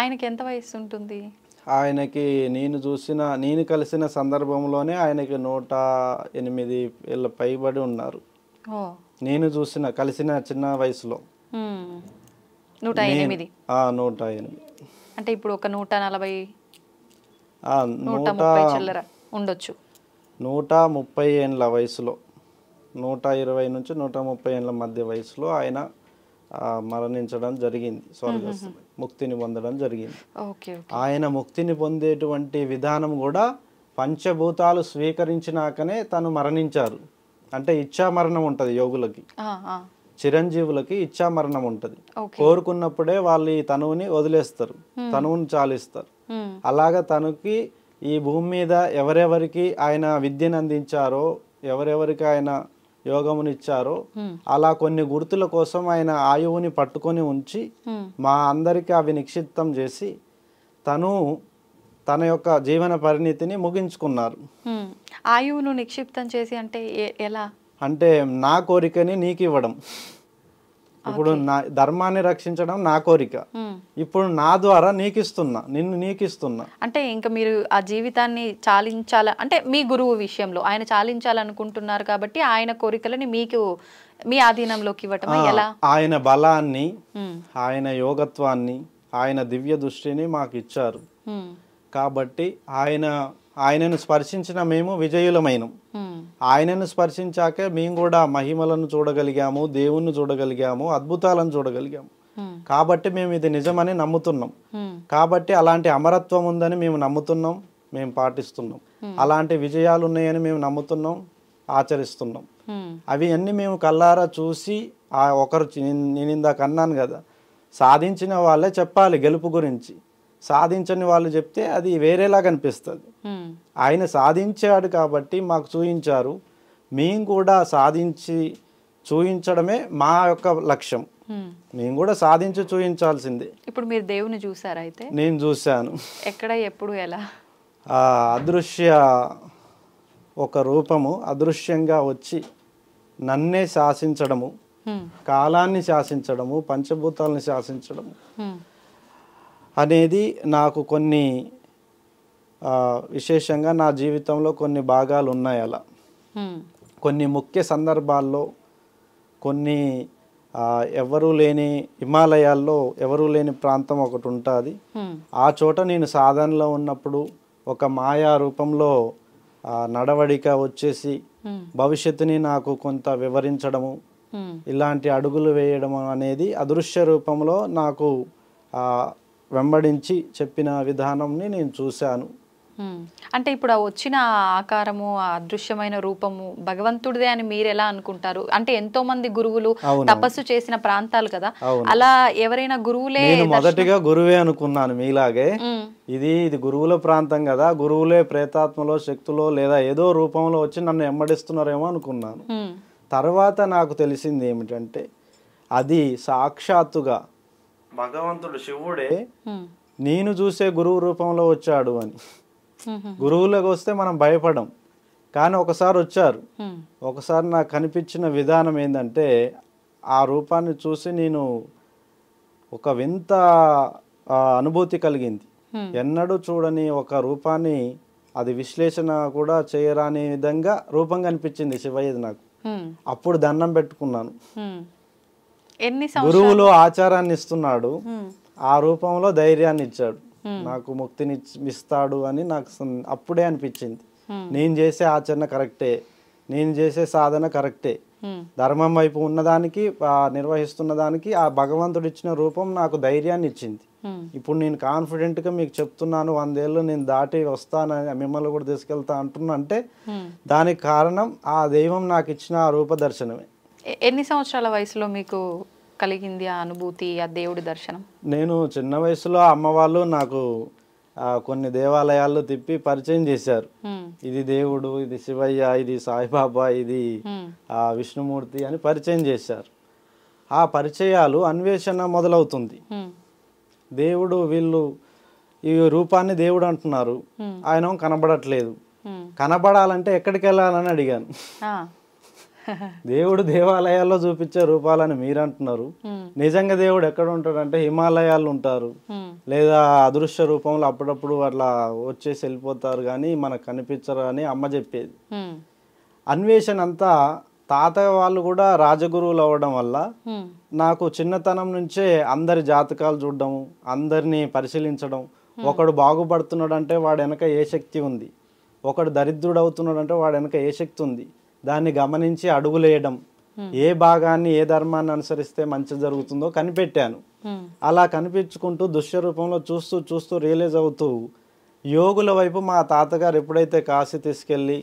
ఆయనకి ఎంత వయసు ఉంటుంది? ఆయనకి నేను కలిసిన సందర్భంలోనే ఆయనకి 108 ఏళ్ళ పైబడి ఉన్నారు. నేను కలిసిన చిన్న వయసులో 108. 108 అంటే ఇప్పుడు ఒక 140 130 చిల్లర ఉండొచ్చు. 130 ఏళ్ళ వయసులో, 120 నుంచి 130 ఏళ్ళ మధ్య వయసులో ఆయన మరణించడం జరిగింది. స్వర్గస్థుడు ముక్తిని పొందడం జరిగింది. ఆయన ముక్తిని పొందేటువంటి విధానం కూడా పంచభూతాలు స్వీకరించినాకనే తను మరణించారు. అంటే ఇచ్చా మరణం ఉంటుంది యోగులకి, చిరంజీవులకి ఇచ్చా మరణం ఉంటుంది. కోరుకున్నప్పుడే వాళ్ళు ఈ తనువుని వదిలేస్తారు, తనువుని చాలిస్తారు. అలాగా తనకి ఈ భూమి మీద ఎవరెవరికి ఆయన విద్యను అందించారో, ఎవరెవరికి ఆయన యోగమునిచ్చారో అలా కొన్ని గుర్తుల కోసం ఆయన ఆయువుని పట్టుకొని ఉంచి మా అందరికి అవి నిక్షిప్తం చేసి తన యొక్క జీవన పరిణితిని ముగించుకున్నారు. ఆయువును నిక్షిప్తం చేసి అంటే ఎలా? అంటే నా కోరికని నీకు ఇవ్వడం. ఇప్పుడు నా ధర్మాన్ని రక్షించడం నా కోరిక, ఇప్పుడు నా ద్వారా నీకిస్తున్నా. అంటే ఇంకా మీరు ఆ జీవితాన్ని చాలించాల అంటే మీ గురువు విషయంలో ఆయన చాలించాలనుకుంటున్నారు కాబట్టి ఆయన కోరికలని మీకు మీ ఆధీనంలోకి ఇవ్వటం ఎలా? ఆయన బలాన్ని, ఆయన యోగత్వాన్ని, ఆయన దివ్య దృష్టిని మాకు ఇచ్చారు. కాబట్టి ఆయనను స్పర్శించిన మేము విజయులమైనం. ఆయనను స్పర్శించాకే మేము కూడా మహిమలను చూడగలిగాము, దేవుణ్ణి చూడగలిగాము, అద్భుతాలను చూడగలిగాము. కాబట్టి మేము ఇది నిజమని నమ్ముతున్నాం. కాబట్టి అలాంటి అమరత్వం ఉందని మేము నమ్ముతున్నాం, మేము పాటిస్తున్నాం. అలాంటి విజయాలు ఉన్నాయని మేము నమ్ముతున్నాం, ఆచరిస్తున్నాం. అవి అన్ని మేము కల్లారా చూసి ఒకరు నేను ఇందాక అన్నాను కదా, సాధించిన వాళ్ళే చెప్పాలి గెలుపు గురించి. సాధించని వాళ్ళు చెప్తే అది వేరేలా కనిపిస్తుంది. ఆయన సాధించాడు కాబట్టి మాకు చూపించారు. మేము కూడా సాధించి చూయించడమే మా యొక్క లక్ష్యం. మేము కూడా సాధించి చూయించాల్సిందే. ఇప్పుడు మీరు దేవుని చూసారా అయితే? నేను చూశాను. ఎక్కడ, ఎప్పుడు, ఎలా? ఆ అదృశ్య ఒక రూపము అదృశ్యంగా వచ్చి నన్నే శాసించడము, కాలాన్ని శాసించడము, పంచభూతాలను శాసించడము అనేది నాకు కొన్ని విశేషంగా నా జీవితంలో కొన్ని భాగాలు ఉన్నాయి. అలా కొన్ని ముఖ్య సందర్భాల్లో, కొన్ని ఎవరూ లేని హిమాలయాల్లో ఎవరూ లేని ప్రాంతం ఒకటి ఉంటుంది. ఆ చోట నేను సాధనలో ఉన్నప్పుడు ఒక మాయా రూపంలో నడవడిక వచ్చేసి భవిష్యత్తుని నాకు కొంత వివరించడము, ఇలాంటి అడుగులు వేయడం అనేది అదృశ్య రూపంలో నాకు వెంబడించి చెప్పిన విధానంని నేను చూశాను. అంటే ఇప్పుడు వచ్చిన ఆకారము, ఆ అదృశ్యమైన రూపము భగవంతుడిదే అని మీరు ఎలా అనుకుంటారు? అంటే ఎంతో మంది గురువులు తపస్సు చేసిన ప్రాంతాలు కదా, అలా ఎవరైనా గురువులే? నేను మొదటిగా గురువే అనుకున్నాను మీలాగే. ఇది గురువుల ప్రాంతం కదా, గురువులే ప్రేతాత్మలో, శక్తులో లేదా ఏదో రూపంలో వచ్చి నన్ను వెంబడిస్తున్నారేమో అనుకున్నాను. తర్వాత నాకు తెలిసింది ఏమిటంటే అది సాక్షాత్తుగా భగవంతుడు శివుడే నేను చూసే గురువు రూపంలో వచ్చాడు అని. గురువులకు వస్తే మనం భయపడం, కానీ ఒకసారి వచ్చారు. ఒకసారి నాకు కనిపించిన విధానం ఏంటంటే ఆ రూపాన్ని చూసి నేను ఒక వింత అనుభూతి కలిగింది. ఎన్నడూ చూడని ఒక రూపాన్ని, అది విశ్లేషణ కూడా చేయరాని విధంగా రూపం కనిపించింది శివయ్యది నాకు. అప్పుడు దండం పెట్టుకున్నాను. గురువులు ఆచారాన్ని ఇస్తున్నాడు, ఆ రూపంలో ధైర్యాన్ని ఇచ్చాడు, నాకు ముక్తిని ఇస్తాడు అని నాకు అప్పుడే అనిపించింది. నేను చేసే ఆచరణ కరెక్టే, నేను చేసే సాధన కరెక్టే, ధర్మం వైపు ఉన్నదానికి నిర్వహిస్తున్న దానికి ఆ భగవంతుడు ఇచ్చిన రూపం నాకు ధైర్యాన్ని ఇచ్చింది. ఇప్పుడు నేను కాన్ఫిడెంట్గా మీకు చెప్తున్నాను, 100 ఏళ్ళు నేను దాటి వస్తానని, మిమ్మల్ని కూడా తీసుకెళ్తా అంటున్నా అంటే దానికి కారణం ఆ దైవం నాకు ఇచ్చిన ఆ రూప దర్శనమే. ఎన్ని సంవత్సరాల వయసులో మీకు కలిగింది ఆ అనుభూతి, ఆ దేవుడి దర్శనం? నేను చిన్న వయసులో అమ్మ వాళ్ళు నాకు కొన్ని దేవాలయాల్లో తిప్పి పరిచయం చేశారు. ఇది దేవుడు, ఇది శివయ్య, ఇది సాయిబాబా, ఇది విష్ణుమూర్తి అని పరిచయం చేశారు. ఆ పరిచయాలు అన్వేషణ మొదలవుతుంది. దేవుడు, వీళ్ళు ఈ రూపాన్ని దేవుడు అంటున్నారు, ఆయన కనబడట్లేదు, కనబడాలంటే ఎక్కడికి వెళ్ళాలని అడిగాను. దేవుడు దేవాలయాల్లో చూపించే రూపాలని మీరు అంటున్నారు, నిజంగా దేవుడు ఎక్కడ ఉంటాడు అంటే హిమాలయాల్లో ఉంటారు, లేదా అదృశ్య రూపంలో అప్పుడప్పుడు అట్లా వచ్చేసి వెళ్ళిపోతారు, కానీ మనకు కనిపించరు అని అమ్మ చెప్పేది. అన్వేషణ అంతా తాతయ్య వాళ్ళు కూడా రాజగురువులు అవ్వడం వల్ల నాకు చిన్నతనం నుంచే అందరి జాతకాలు చూడడం, అందరినీ పరిశీలించడం, ఒకడు బాగుపడుతున్నాడు అంటే వాడు వెనక ఏ శక్తి ఉంది, ఒకడు దరిద్రుడు అవుతున్నాడు అంటే వాడు వెనక ఏ శక్తి ఉంది, దాన్ని గమనించి అడుగులేయడం, ఏ భాగాన్ని ఏ ధర్మాన్ని అనుసరిస్తే మంచి జరుగుతుందో కనిపెట్టాను. అలా కనిపించుకుంటూ దుష్య రూపంలో చూస్తూ చూస్తూ రియలైజ్ అవుతూ యోగుల వైపు మా తాతగారు ఎప్పుడైతే కాశీ తీసుకెళ్ళి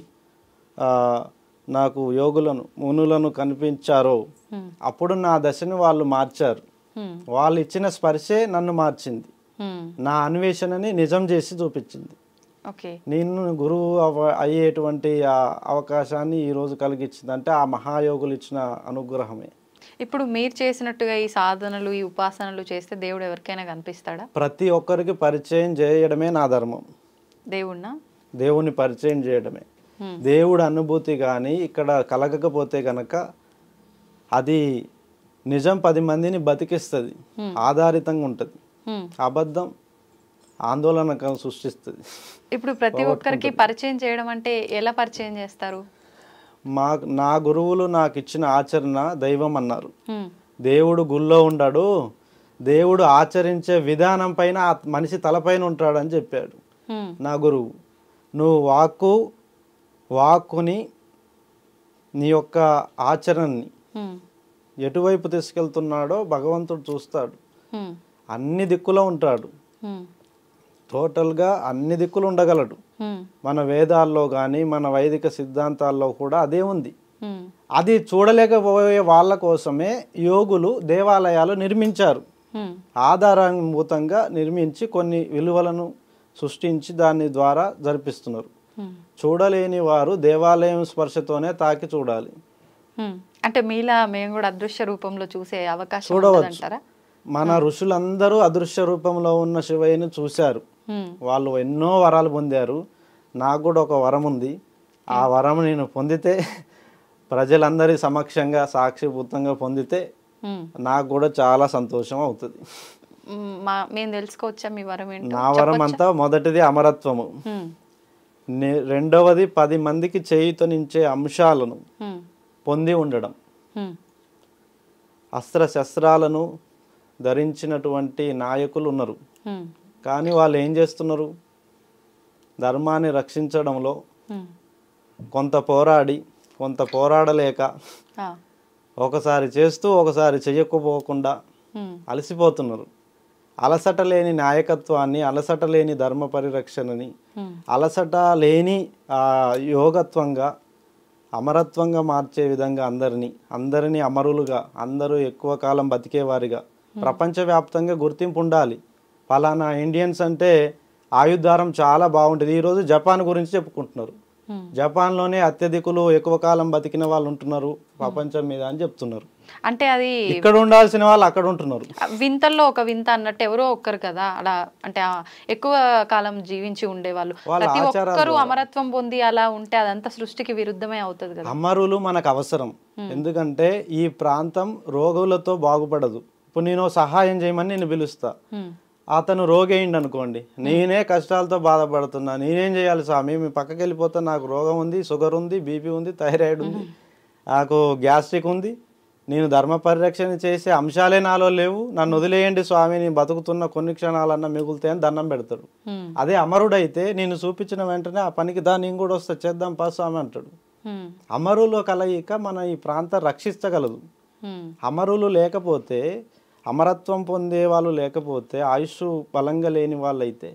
నాకు యోగులను, మునులను కనిపించారో అప్పుడు నా దశని వాళ్ళు మార్చారు. వాళ్ళు ఇచ్చిన స్పర్శే నన్ను మార్చింది, నా అన్వేషణని నిజం చేసి చూపించింది. నేను గురువు అయ్యేటువంటి అవకాశాన్ని ఈరోజు కలిగించింది అంటే ఆ మహాయోగులు ఇచ్చిన అనుగ్రహమే. ఇప్పుడు మీరు చేసినట్టుగా ఈ సాధనలు, ఈ ఉపాసనలు చేస్తే దేవుడు ఎవరికైనా కనిపిస్తాడా? ప్రతి ఒక్కరికి పరిచయం చేయడమే నా ధర్మం. దేవుణ్ణి పరిచయం చేయడమే. దేవుడు అనుభూతి కానీ ఇక్కడ కలగకపోతే గనక అది నిజం 10 మందిని బతికిస్తుంది, ఆధారితంగా ఉంటుంది. అబద్ధం ఆందోళన సృష్టిస్తుంది. ఇప్పుడు ప్రతి ఒక్కరికి పరిచయం చేయడం అంటే ఎలా పరిచయం చేస్తారు? నా గురువులు నాకు ఇచ్చిన ఆచరణ దైవం అన్నారు. దేవుడు గుళ్ళో ఉండడు, దేవుడు ఆచరించే విధానం పైన మనిషి తలపైన ఉంటాడని చెప్పాడు నా గురువు. నువ్వు వాక్కుని నీ యొక్క ఆచరణని ఎటువైపు తీసుకెళ్తున్నాడో భగవంతుడు చూస్తాడు. అన్ని దిక్కులో ఉంటాడు, టోటల్గా అన్ని దిక్కులు ఉండగలడు. మన వేదాల్లో కానీ మన వైదిక సిద్ధాంతాల్లో కూడా అదే ఉంది. అది చూడలేకపోయే వాళ్ళ కోసమే యోగులు దేవాలయాలు నిర్మించారు. ఆధారభూతంగా నిర్మించి కొన్ని విలువలను సృష్టించి దాని ద్వారా జరిపిస్తున్నారు. చూడలేని వారు దేవాలయం స్పర్శతోనే తాకి చూడాలి. అంటే మీలా మేము కూడా అదృశ్య రూపంలో చూసే అవకాశం చూడవచ్చు. ఉంటదంటారా? మన ఋషులందరూ అదృశ్య రూపంలో ఉన్న శివయ్యను చూశారు. వాళ్ళు ఎన్నో వరాలు పొందారు. నాకు కూడా ఒక వరం ఉంది. ఆ వరం నేను పొందితే ప్రజలందరి సమక్షంగా సాక్షిభూతంగా పొందితే నాకు కూడా చాలా సంతోషం అవుతుంది. మేము తెలుసుకోవచ్చా మీ వరం ఏంటో? నా వరం అంతా మొదటిది అమరత్వము, రెండవది 10 మందికి చేయుతనించే అంశాలను పొంది ఉండడం, అస్త్ర శస్త్రాలను ధరించినటువంటి నాయకులు ఉన్నారు. కానీ వాళ్ళు ఏం చేస్తున్నారు? ధర్మాన్ని రక్షించడంలో కొంత పోరాడి కొంత పోరాడలేక ఒకసారి చేస్తూ ఒకసారి చెయ్యకపోకుండా అలసిపోతున్నారు. అలసట లేని నాయకత్వాన్ని, అలసట లేని ధర్మ పరిరక్షణని, అలసట లేని యోగత్వంగా అమరత్వంగా మార్చే విధంగా అందరినీ అమరులుగా, అందరూ ఎక్కువ కాలం బతికేవారిగా ప్రపంచవ్యాప్తంగా గుర్తింపు ఉండాలి. ఫలానా ఇండియన్స్ అంటే ఆయుర్దారం చాలా బాగుంటుంది. ఈరోజు జపాన్ గురించి చెప్పుకుంటున్నారు. జపాన్లోనే అత్యధికులు ఎక్కువ కాలం బతికిన వాళ్ళు ఉంటున్నారు ప్రపంచం మీద అని చెప్తున్నారు. అంటే అది ఇక్కడ ఉండాల్సిన వాళ్ళు అక్కడ ఉంటున్నారు. వింతల్లో ఒక వింత అన్నట్టు ఎవరో ఒక్కరు కదా అలా, అంటే ఎక్కువ కాలం జీవించి ఉండేవాళ్ళు ప్రతి ఒక్కరు అమరత్వం పొంది అలా ఉంటే అదంతా సృష్టికి విరుద్ధమే అవుతుంది కదా. అమరులు మనకు అవసరం. ఎందుకంటే ఈ ప్రాంతం రోగులతో బాగుపడదు. ఇప్పుడు నేను సహాయం చేయమని నేను పిలుస్తా, అతను రోగేయండి అనుకోండి, నేనే కష్టాలతో బాధపడుతున్నా, నేనేం చేయాలి స్వామి? మీ పక్కకి వెళ్ళిపోతే నాకు రోగం ఉంది, షుగర్ ఉంది, బీపీ ఉంది, థైరాయిడ్ ఉంది, నాకు గ్యాస్ట్రిక్ ఉంది, నేను ధర్మ పరిరక్షణ చేసే అంశాలే నాలో లేవు, నన్ను వదిలేయండి స్వామి, నేను బతుకుతున్న కొన్ని క్షణాలన్నా మిగులుతాయని దండం పెడతాడు. అదే అమరుడైతే నేను చూపించిన వెంటనే ఆ పనికి నేను కూడా వస్తా, చేద్దాం పా స్వామి అంటాడు. అమరుల కలయిక మన ఈ ప్రాంతం రక్షించగలదు. అమరులు లేకపోతే, అమరత్వం పొందే వాళ్ళు లేకపోతే, ఆయుష్ బలంగా లేని వాళ్ళు అయితే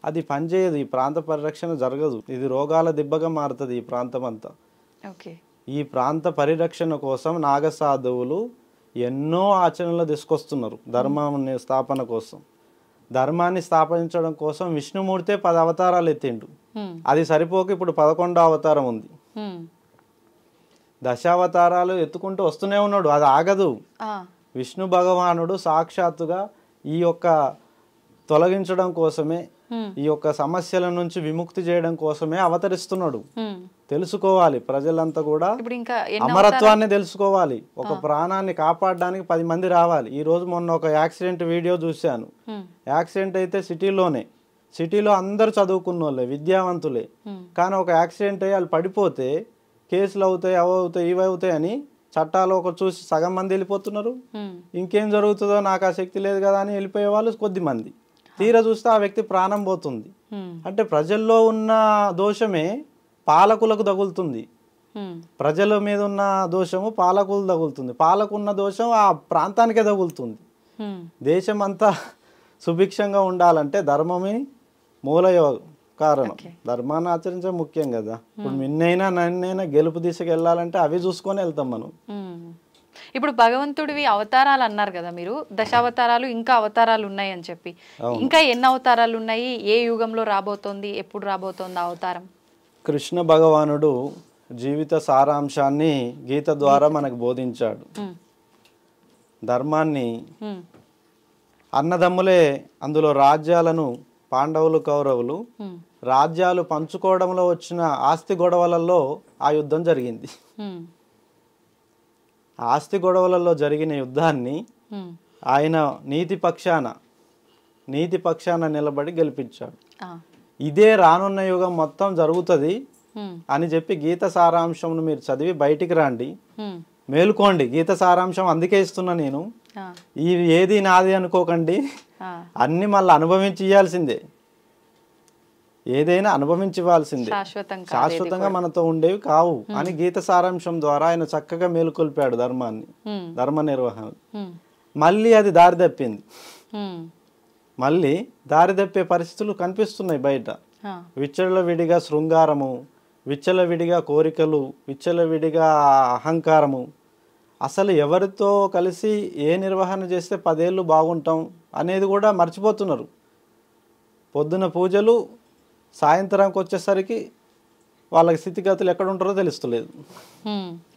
అది పనిచేయదు. ఈ ప్రాంత పరిరక్షణ జరగదు. ఇది రోగాల దిబ్బగా మారుతుంది ఈ ప్రాంతం అంతా. ఈ ప్రాంత పరిరక్షణ కోసం నాగసాధువులు ఎన్నో ఆచరణలు తీసుకొస్తున్నారు ధర్మాన్ని స్థాపన కోసం. ధర్మాన్ని స్థాపించడం కోసం విష్ణుమూర్తే 10 అవతారాలు ఎత్తిండు. అది సరిపోక ఇప్పుడు 11వ అవతారం ఉంది. దశావతారాలు ఎత్తుకుంటూ వస్తూనే ఉన్నాడు, అది ఆగదు. విష్ణు భగవానుడు సాక్షాత్తుగా ఈ యొక్క తొలగించడం కోసమే, ఈ యొక్క సమస్యల నుంచి విముక్తి చేయడం కోసమే అవతరిస్తున్నాడు. తెలుసుకోవాలి ప్రజలంతా కూడా, అమరత్వాన్ని తెలుసుకోవాలి. ఒక ప్రాణాన్ని కాపాడడానికి 10 మంది రావాలి. ఈ రోజు మొన్న ఒక యాక్సిడెంట్ వీడియో చూశాను. యాక్సిడెంట్ అయితే సిటీలో అందరూ చదువుకున్న వాళ్ళే, విద్యావంతులే. కానీ ఒక యాక్సిడెంట్ అయ్యి వాళ్ళు పడిపోతే కేసులు అవుతాయి, అవి అవుతాయి, ఇవి అవుతాయి అని చట్టాలు ఒక చూసి సగం మంది వెళ్ళిపోతున్నారు. ఇంకేం జరుగుతుందో నాకు ఆ శక్తి లేదు కదా అని వెళ్ళిపోయే వాళ్ళు కొద్ది మంది. తీరా చూస్తే ఆ వ్యక్తి ప్రాణం పోతుంది. అంటే ప్రజల్లో ఉన్న దోషమే పాలకులకు తగులుతుంది. ప్రజల మీద ఉన్న దోషము పాలకులు తగులుతుంది. పాలకున్న దోషం ఆ ప్రాంతానికే తగులుతుంది. దేశం అంతా సుభిక్షంగా ఉండాలంటే ధర్మమే మూల కారణం. ధర్మాన్ని ఆచరించడం ముఖ్యం కదా. ఇప్పుడు నిన్నైనా నన్నైనా గెలుపు దిశకి వెళ్ళాలంటే అవి చూసుకొని వెళ్తాం మనం. ఇప్పుడు భగవంతుడివి అవతారాలు అన్నారు కదా మీరు, దశావతారాలు, ఇంకా అవతారాలు ఉన్నాయి అని చెప్పి, ఇంకా ఎన్ని అవతారాలు ఉన్నాయి? ఏ యుగంలో రాబోతోంది? ఎప్పుడు రాబోతోంది అవతారం? కృష్ణ భగవానుడు జీవిత సారాంశాన్ని గీత ద్వారా మనకు బోధించాడు. ధర్మాన్ని అన్నదమ్ములే అందులో రాజ్యాలను, పాండవులు కౌరవులు రాజ్యాలు పంచుకోవడంలో వచ్చిన ఆస్తి గొడవలలో ఆ యుద్ధం జరిగింది. ఆస్తి గొడవలలో జరిగిన యుద్ధాన్ని ఆయన నీతి పక్షాన నిలబడి గెలిపించాడు. ఇదే రానున్న యుగం మొత్తం జరుగుతుంది అని చెప్పి గీత సారాంశంను మీరు చదివి బయటికి రండి, మేలుకోండి. గీత సారాంశం అందుకే ఇస్తున్నా నేను. ఇవి ఏది నాది అనుకోకండి, అన్ని మళ్ళీ అనుభవించి ఇవ్వాల్సిందే. ఏదైనా అనుభవించవలసిందే, శాశ్వతంగా మనతో ఉండేవి కావు అని గీత సారాంశం ద్వారా ఆయన చక్కగా మేలుకొల్పాడు ధర్మాన్ని, ధర్మ నిర్వహణ. మళ్ళీ అది దారి తప్పింది. మళ్ళీ దారి తప్పే పరిస్థితులు కనిపిస్తున్నాయి బయట. విచ్చలవిడిగా శృంగారము, విచ్చలవిడిగా కోరికలు, విచ్చలవిడిగా అహంకారము. అసలు ఎవరితో కలిసి ఏ నిర్వహణ చేస్తే 10 ఏళ్ళు బాగుంటాం అనేది కూడా మర్చిపోతున్నారు. పొద్దున పూజలు, సాయంత్రంకి వచ్చేసరికి వాళ్ళకి స్థితిగతులు ఎక్కడ ఉంటారో తెలుస్తలేదు.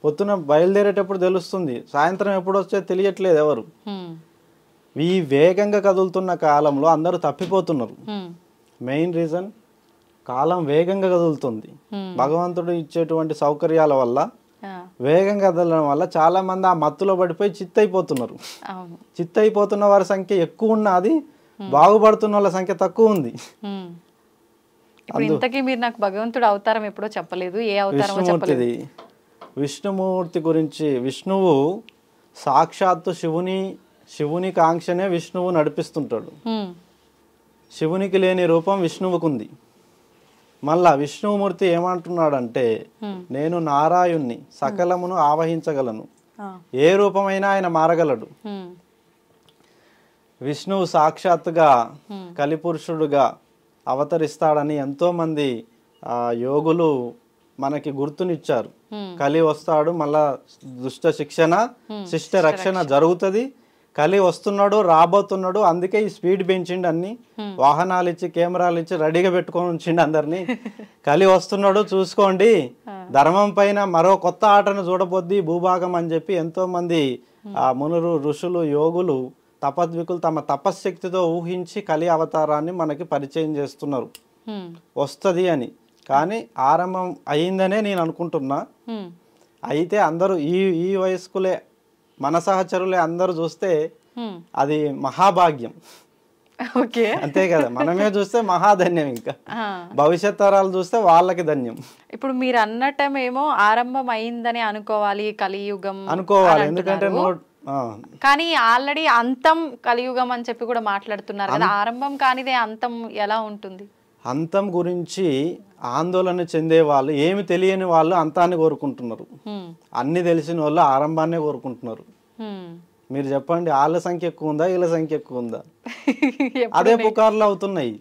పొద్దున బయలుదేరేటప్పుడు తెలుస్తుంది, సాయంత్రం ఎప్పుడు వచ్చే తెలియట్లేదు ఎవరు. ఈ వేగంగా కదులుతున్న కాలంలో అందరూ తప్పిపోతున్నారు. మెయిన్ రీజన్ కాలం వేగంగా కదులుతుంది. భగవంతుడు ఇచ్చేటువంటి సౌకర్యాల వల్ల వేగంగా కదలడం వల్ల చాలా మంది ఆ మత్తులో పడిపోయి చిత్తైపోతున్నారు. చిత్తైపోతున్న వారి సంఖ్య ఎక్కువ ఉన్నది, బాగుపడుతున్న వాళ్ళ సంఖ్య తక్కువ ఉంది. ఇంతకీ మీరు నాకు భగవంతుడు అవతారం ఎప్పుడో చెప్పలేదు, ఏ అవతారం? విష్ణుమూర్తిది. విష్ణుమూర్తి గురించి, విష్ణువు సాక్షాత్తు శివుని కాంక్షనే విష్ణువు నడిపిస్తుంటాడు. శివునికి లేని రూపం విష్ణువుకు ఉంది. మళ్ళా విష్ణుమూర్తి ఏమంటున్నాడంటే, నేను నారాయణ్ణి, సకలమును ఆవహించగలను, ఏ రూపమైనా ఆయన మారగలడు. విష్ణువు సాక్షాత్తుగా కలిపురుషుడుగా అవతరిస్తాడని ఎంతో మంది యోగులు మనకి గుర్తునిచ్చారు. కలి వస్తాడు, మళ్ళా దుష్ట శిక్షణ శిష్ట రక్షణ జరుగుతుంది, కలి వస్తున్నాడు, రాబోతున్నాడు, అందుకే ఈ స్పీడ్ పెంచిండు, అన్ని వాహనాలు ఇచ్చి కెమెరాలు ఇచ్చి రెడీగా పెట్టుకొని ఉంచిండు అందరినీ. కలి వస్తున్నాడు చూసుకోండి, ధర్మం పైన మరో కొత్త ఆటను చూడబోద్ది భూభాగం అని చెప్పి ఎంతో మంది మునులు, ఋషులు, యోగులు, తపద్వికులు తమ తపశ్శక్తితో ఊహించి కలి అవతారాన్ని మనకి పరిచయం చేస్తున్నారు వస్తుంది అని. కానీ ఆరంభం అయిందనే నేను అనుకుంటున్నా. అయితే అందరూ ఈ వయస్కులే, మన సహచరులే అందరూ చూస్తే అది మహాభాగ్యం. అంతే కదా, మనమే చూస్తే మహాధన్యం, ఇంకా భవిష్యత్ తరాలు చూస్తే వాళ్ళకి ధన్యం. ఇప్పుడు మీరు అన్నట్టమేమో ఆరంభం అయిందని అనుకోవాలి, కలియుగం అనుకోవాలి. ఎందుకంటే కానీ ఆల్రెడీ అంతం కలియుగం అని చెప్పి కూడా మాట్లాడుతున్నారు కదా, ఆరంభం కానిదే అంతం ఎలా ఉంటుంది? అంతం గురించి ఆందోళన చెందే వాళ్ళు, ఏమి తెలియని వాళ్ళు అంతాన్ని కోరుకుంటున్నారు, అన్ని తెలిసిన వాళ్ళు ఆరంభాన్నే కోరుకుంటున్నారు. మీరు చెప్పండి, వాళ్ళ సంఖ్య ఎక్కువ ఉందా, వీళ్ళ సంఖ్య ఎక్కువ ఉందా? అదే పుకార్లు అవుతున్నాయి.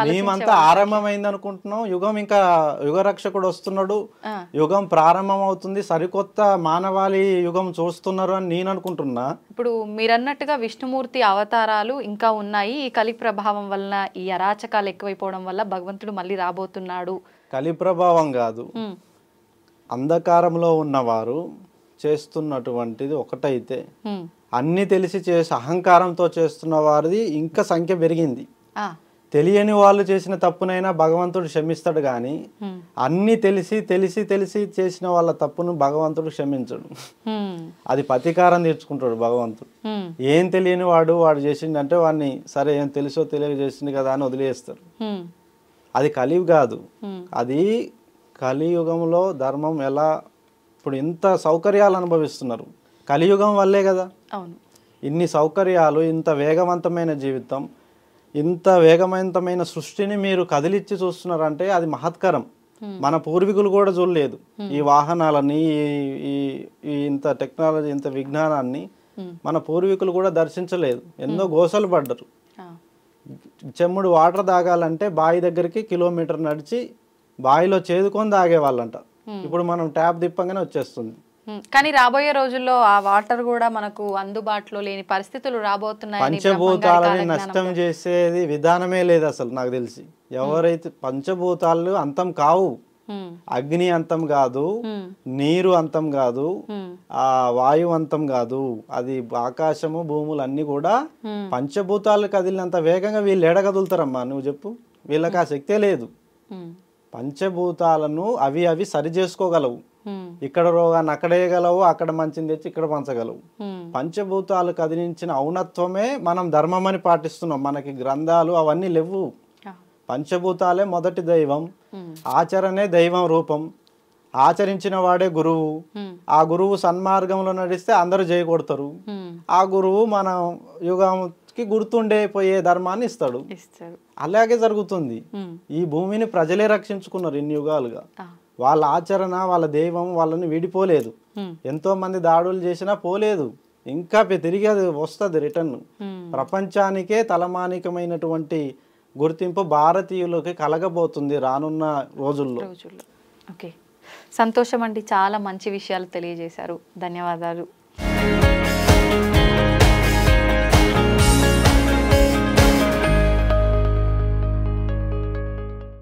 మేమంతా ఆరంభమైంది అనుకుంటున్నాం, యుగం ఇంకా యుగరక్షకుడు వస్తున్నాడు, యుగం ప్రారంభం అవుతుంది, సరికొత్త మానవాళి యుగం చూస్తున్నారు అని నేను అనుకుంటున్నా. ఇప్పుడు మీరన్నట్టుగా విష్ణుమూర్తి అవతారాలు ఇంకా ఉన్నాయి, ఈ కలి ప్రభావం వలన, ఈ అరాచకాలు ఎక్కువైపోవడం వల్ల భగవంతుడు మళ్ళీ రాబోతున్నాడు. కలి ప్రభావం కాదు, అంధకారంలో ఉన్నవారు చేస్తున్నటువంటిది ఒకటైతే, అన్ని తెలిసి చేసి అహంకారంతో చేస్తున్న వారిది ఇంకా సంఖ్య పెరిగింది. తెలియని వాళ్ళు చేసిన తప్పునైనా భగవంతుడు క్షమిస్తాడు, కానీ అన్ని తెలిసి తెలిసి తెలిసి చేసిన వాళ్ళ తప్పును భగవంతుడు క్షమించడు. అది ప్రతీకారం తీర్చుకుంటాడు భగవంతుడు. ఏం తెలియని వాడు చేసిండంటే వాడిని సరే ఏం తెలుసో తెలియక చేసింది కదా అని వదిలేస్తారు. అది కలియుగం కాదు, అది కలియుగంలో ధర్మం ఎలా ఇప్పుడు ఇంత సౌకర్యాలు అనుభవిస్తున్నారు, కలియుగం వల్లే కదా. ఇన్ని సౌకర్యాలు, ఇంత వేగవంతమైన జీవితం, ఇంత వేగవంతమైన సృష్టిని మీరు కదిలిచ్చి చూస్తున్నారంటే అది మహత్కరం. మన పూర్వీకులు కూడా చూడలేదు ఈ వాహనాలని, ఈ ఇంత టెక్నాలజీ, ఇంత విజ్ఞానాన్ని మన పూర్వీకులు కూడా దర్శించలేదు. ఎన్నో గోసలు పడ్డరు. చెమ్ముడు వాటర్ తాగాలంటే బావి దగ్గరికి కిలోమీటర్ నడిచి బావిలో చేదుకొని తాగేవాళ్ళంట. ఇప్పుడు మనం ట్యాప్ తిప్పంగానే వచ్చేస్తుంది. కానీ రాబోయే రోజుల్లో ఆ వాటర్ కూడా మనకు అందుబాటులో లేని పరిస్థితులు రాబోతున్నాయి. పంచభూతాలని నష్టం చేసేది విధానమే లేదు అసలు నాకు తెలిసి. ఎవరైతే పంచభూతాలు అంతం కావు, అగ్ని అంతం కాదు, నీరు అంతం కాదు, ఆ వాయువు అంతం కాదు, అది ఆకాశము భూములు అన్ని కూడా పంచభూతాలు కదిలినంత వేగంగా వీళ్ళు ఎడ కదులుతారమ్మా నువ్వు చెప్పు. వీళ్ళకి ఆ శక్తే లేదు. పంచభూతాలను అవి సరి చేసుకోగలవు, ఇక్కడ రోగాన్ని అక్కడేయగలవు, అక్కడ మంచిని తెచ్చి ఇక్కడ పంచగలవు. పంచభూతాలు కదిలించిన ఔన్నత్వమే మనం ధర్మం అని పాటిస్తున్నాం. మనకి గ్రంథాలు అవన్నీ లేవు. పంచభూతాలే మొదటి దైవం, ఆచరణే దైవం రూపం, ఆచరించిన వాడే గురువు. ఆ గురువు సన్మార్గంలో నడిస్తే అందరూ చేయకూడతారు. ఆ గురువు మన యుగానికి గుర్తుండే పోయే ధర్మాన్ని ఇస్తాడు. అలాగే జరుగుతుంది. ఈ భూమిని ప్రజలే రక్షించుకున్నారు ఇన్ని యుగాలుగా. వాళ్ళ ఆచరణ, వాళ్ళ దైవం వాళ్ళని విడిపోలేదు. ఎంతో మంది దాడులు చేసినా పోలేదు, ఇంకా తిరిగి అది వస్తుంది రిటర్న్. ప్రపంచానికే తలమానికమైనటువంటి గుర్తింపు భారతీయులకి కలగబోతుంది రానున్న రోజుల్లో. ఓకే, సంతోషం అండి, చాలా మంచి విషయాలు తెలియజేశారు. ధన్యవాదాలు.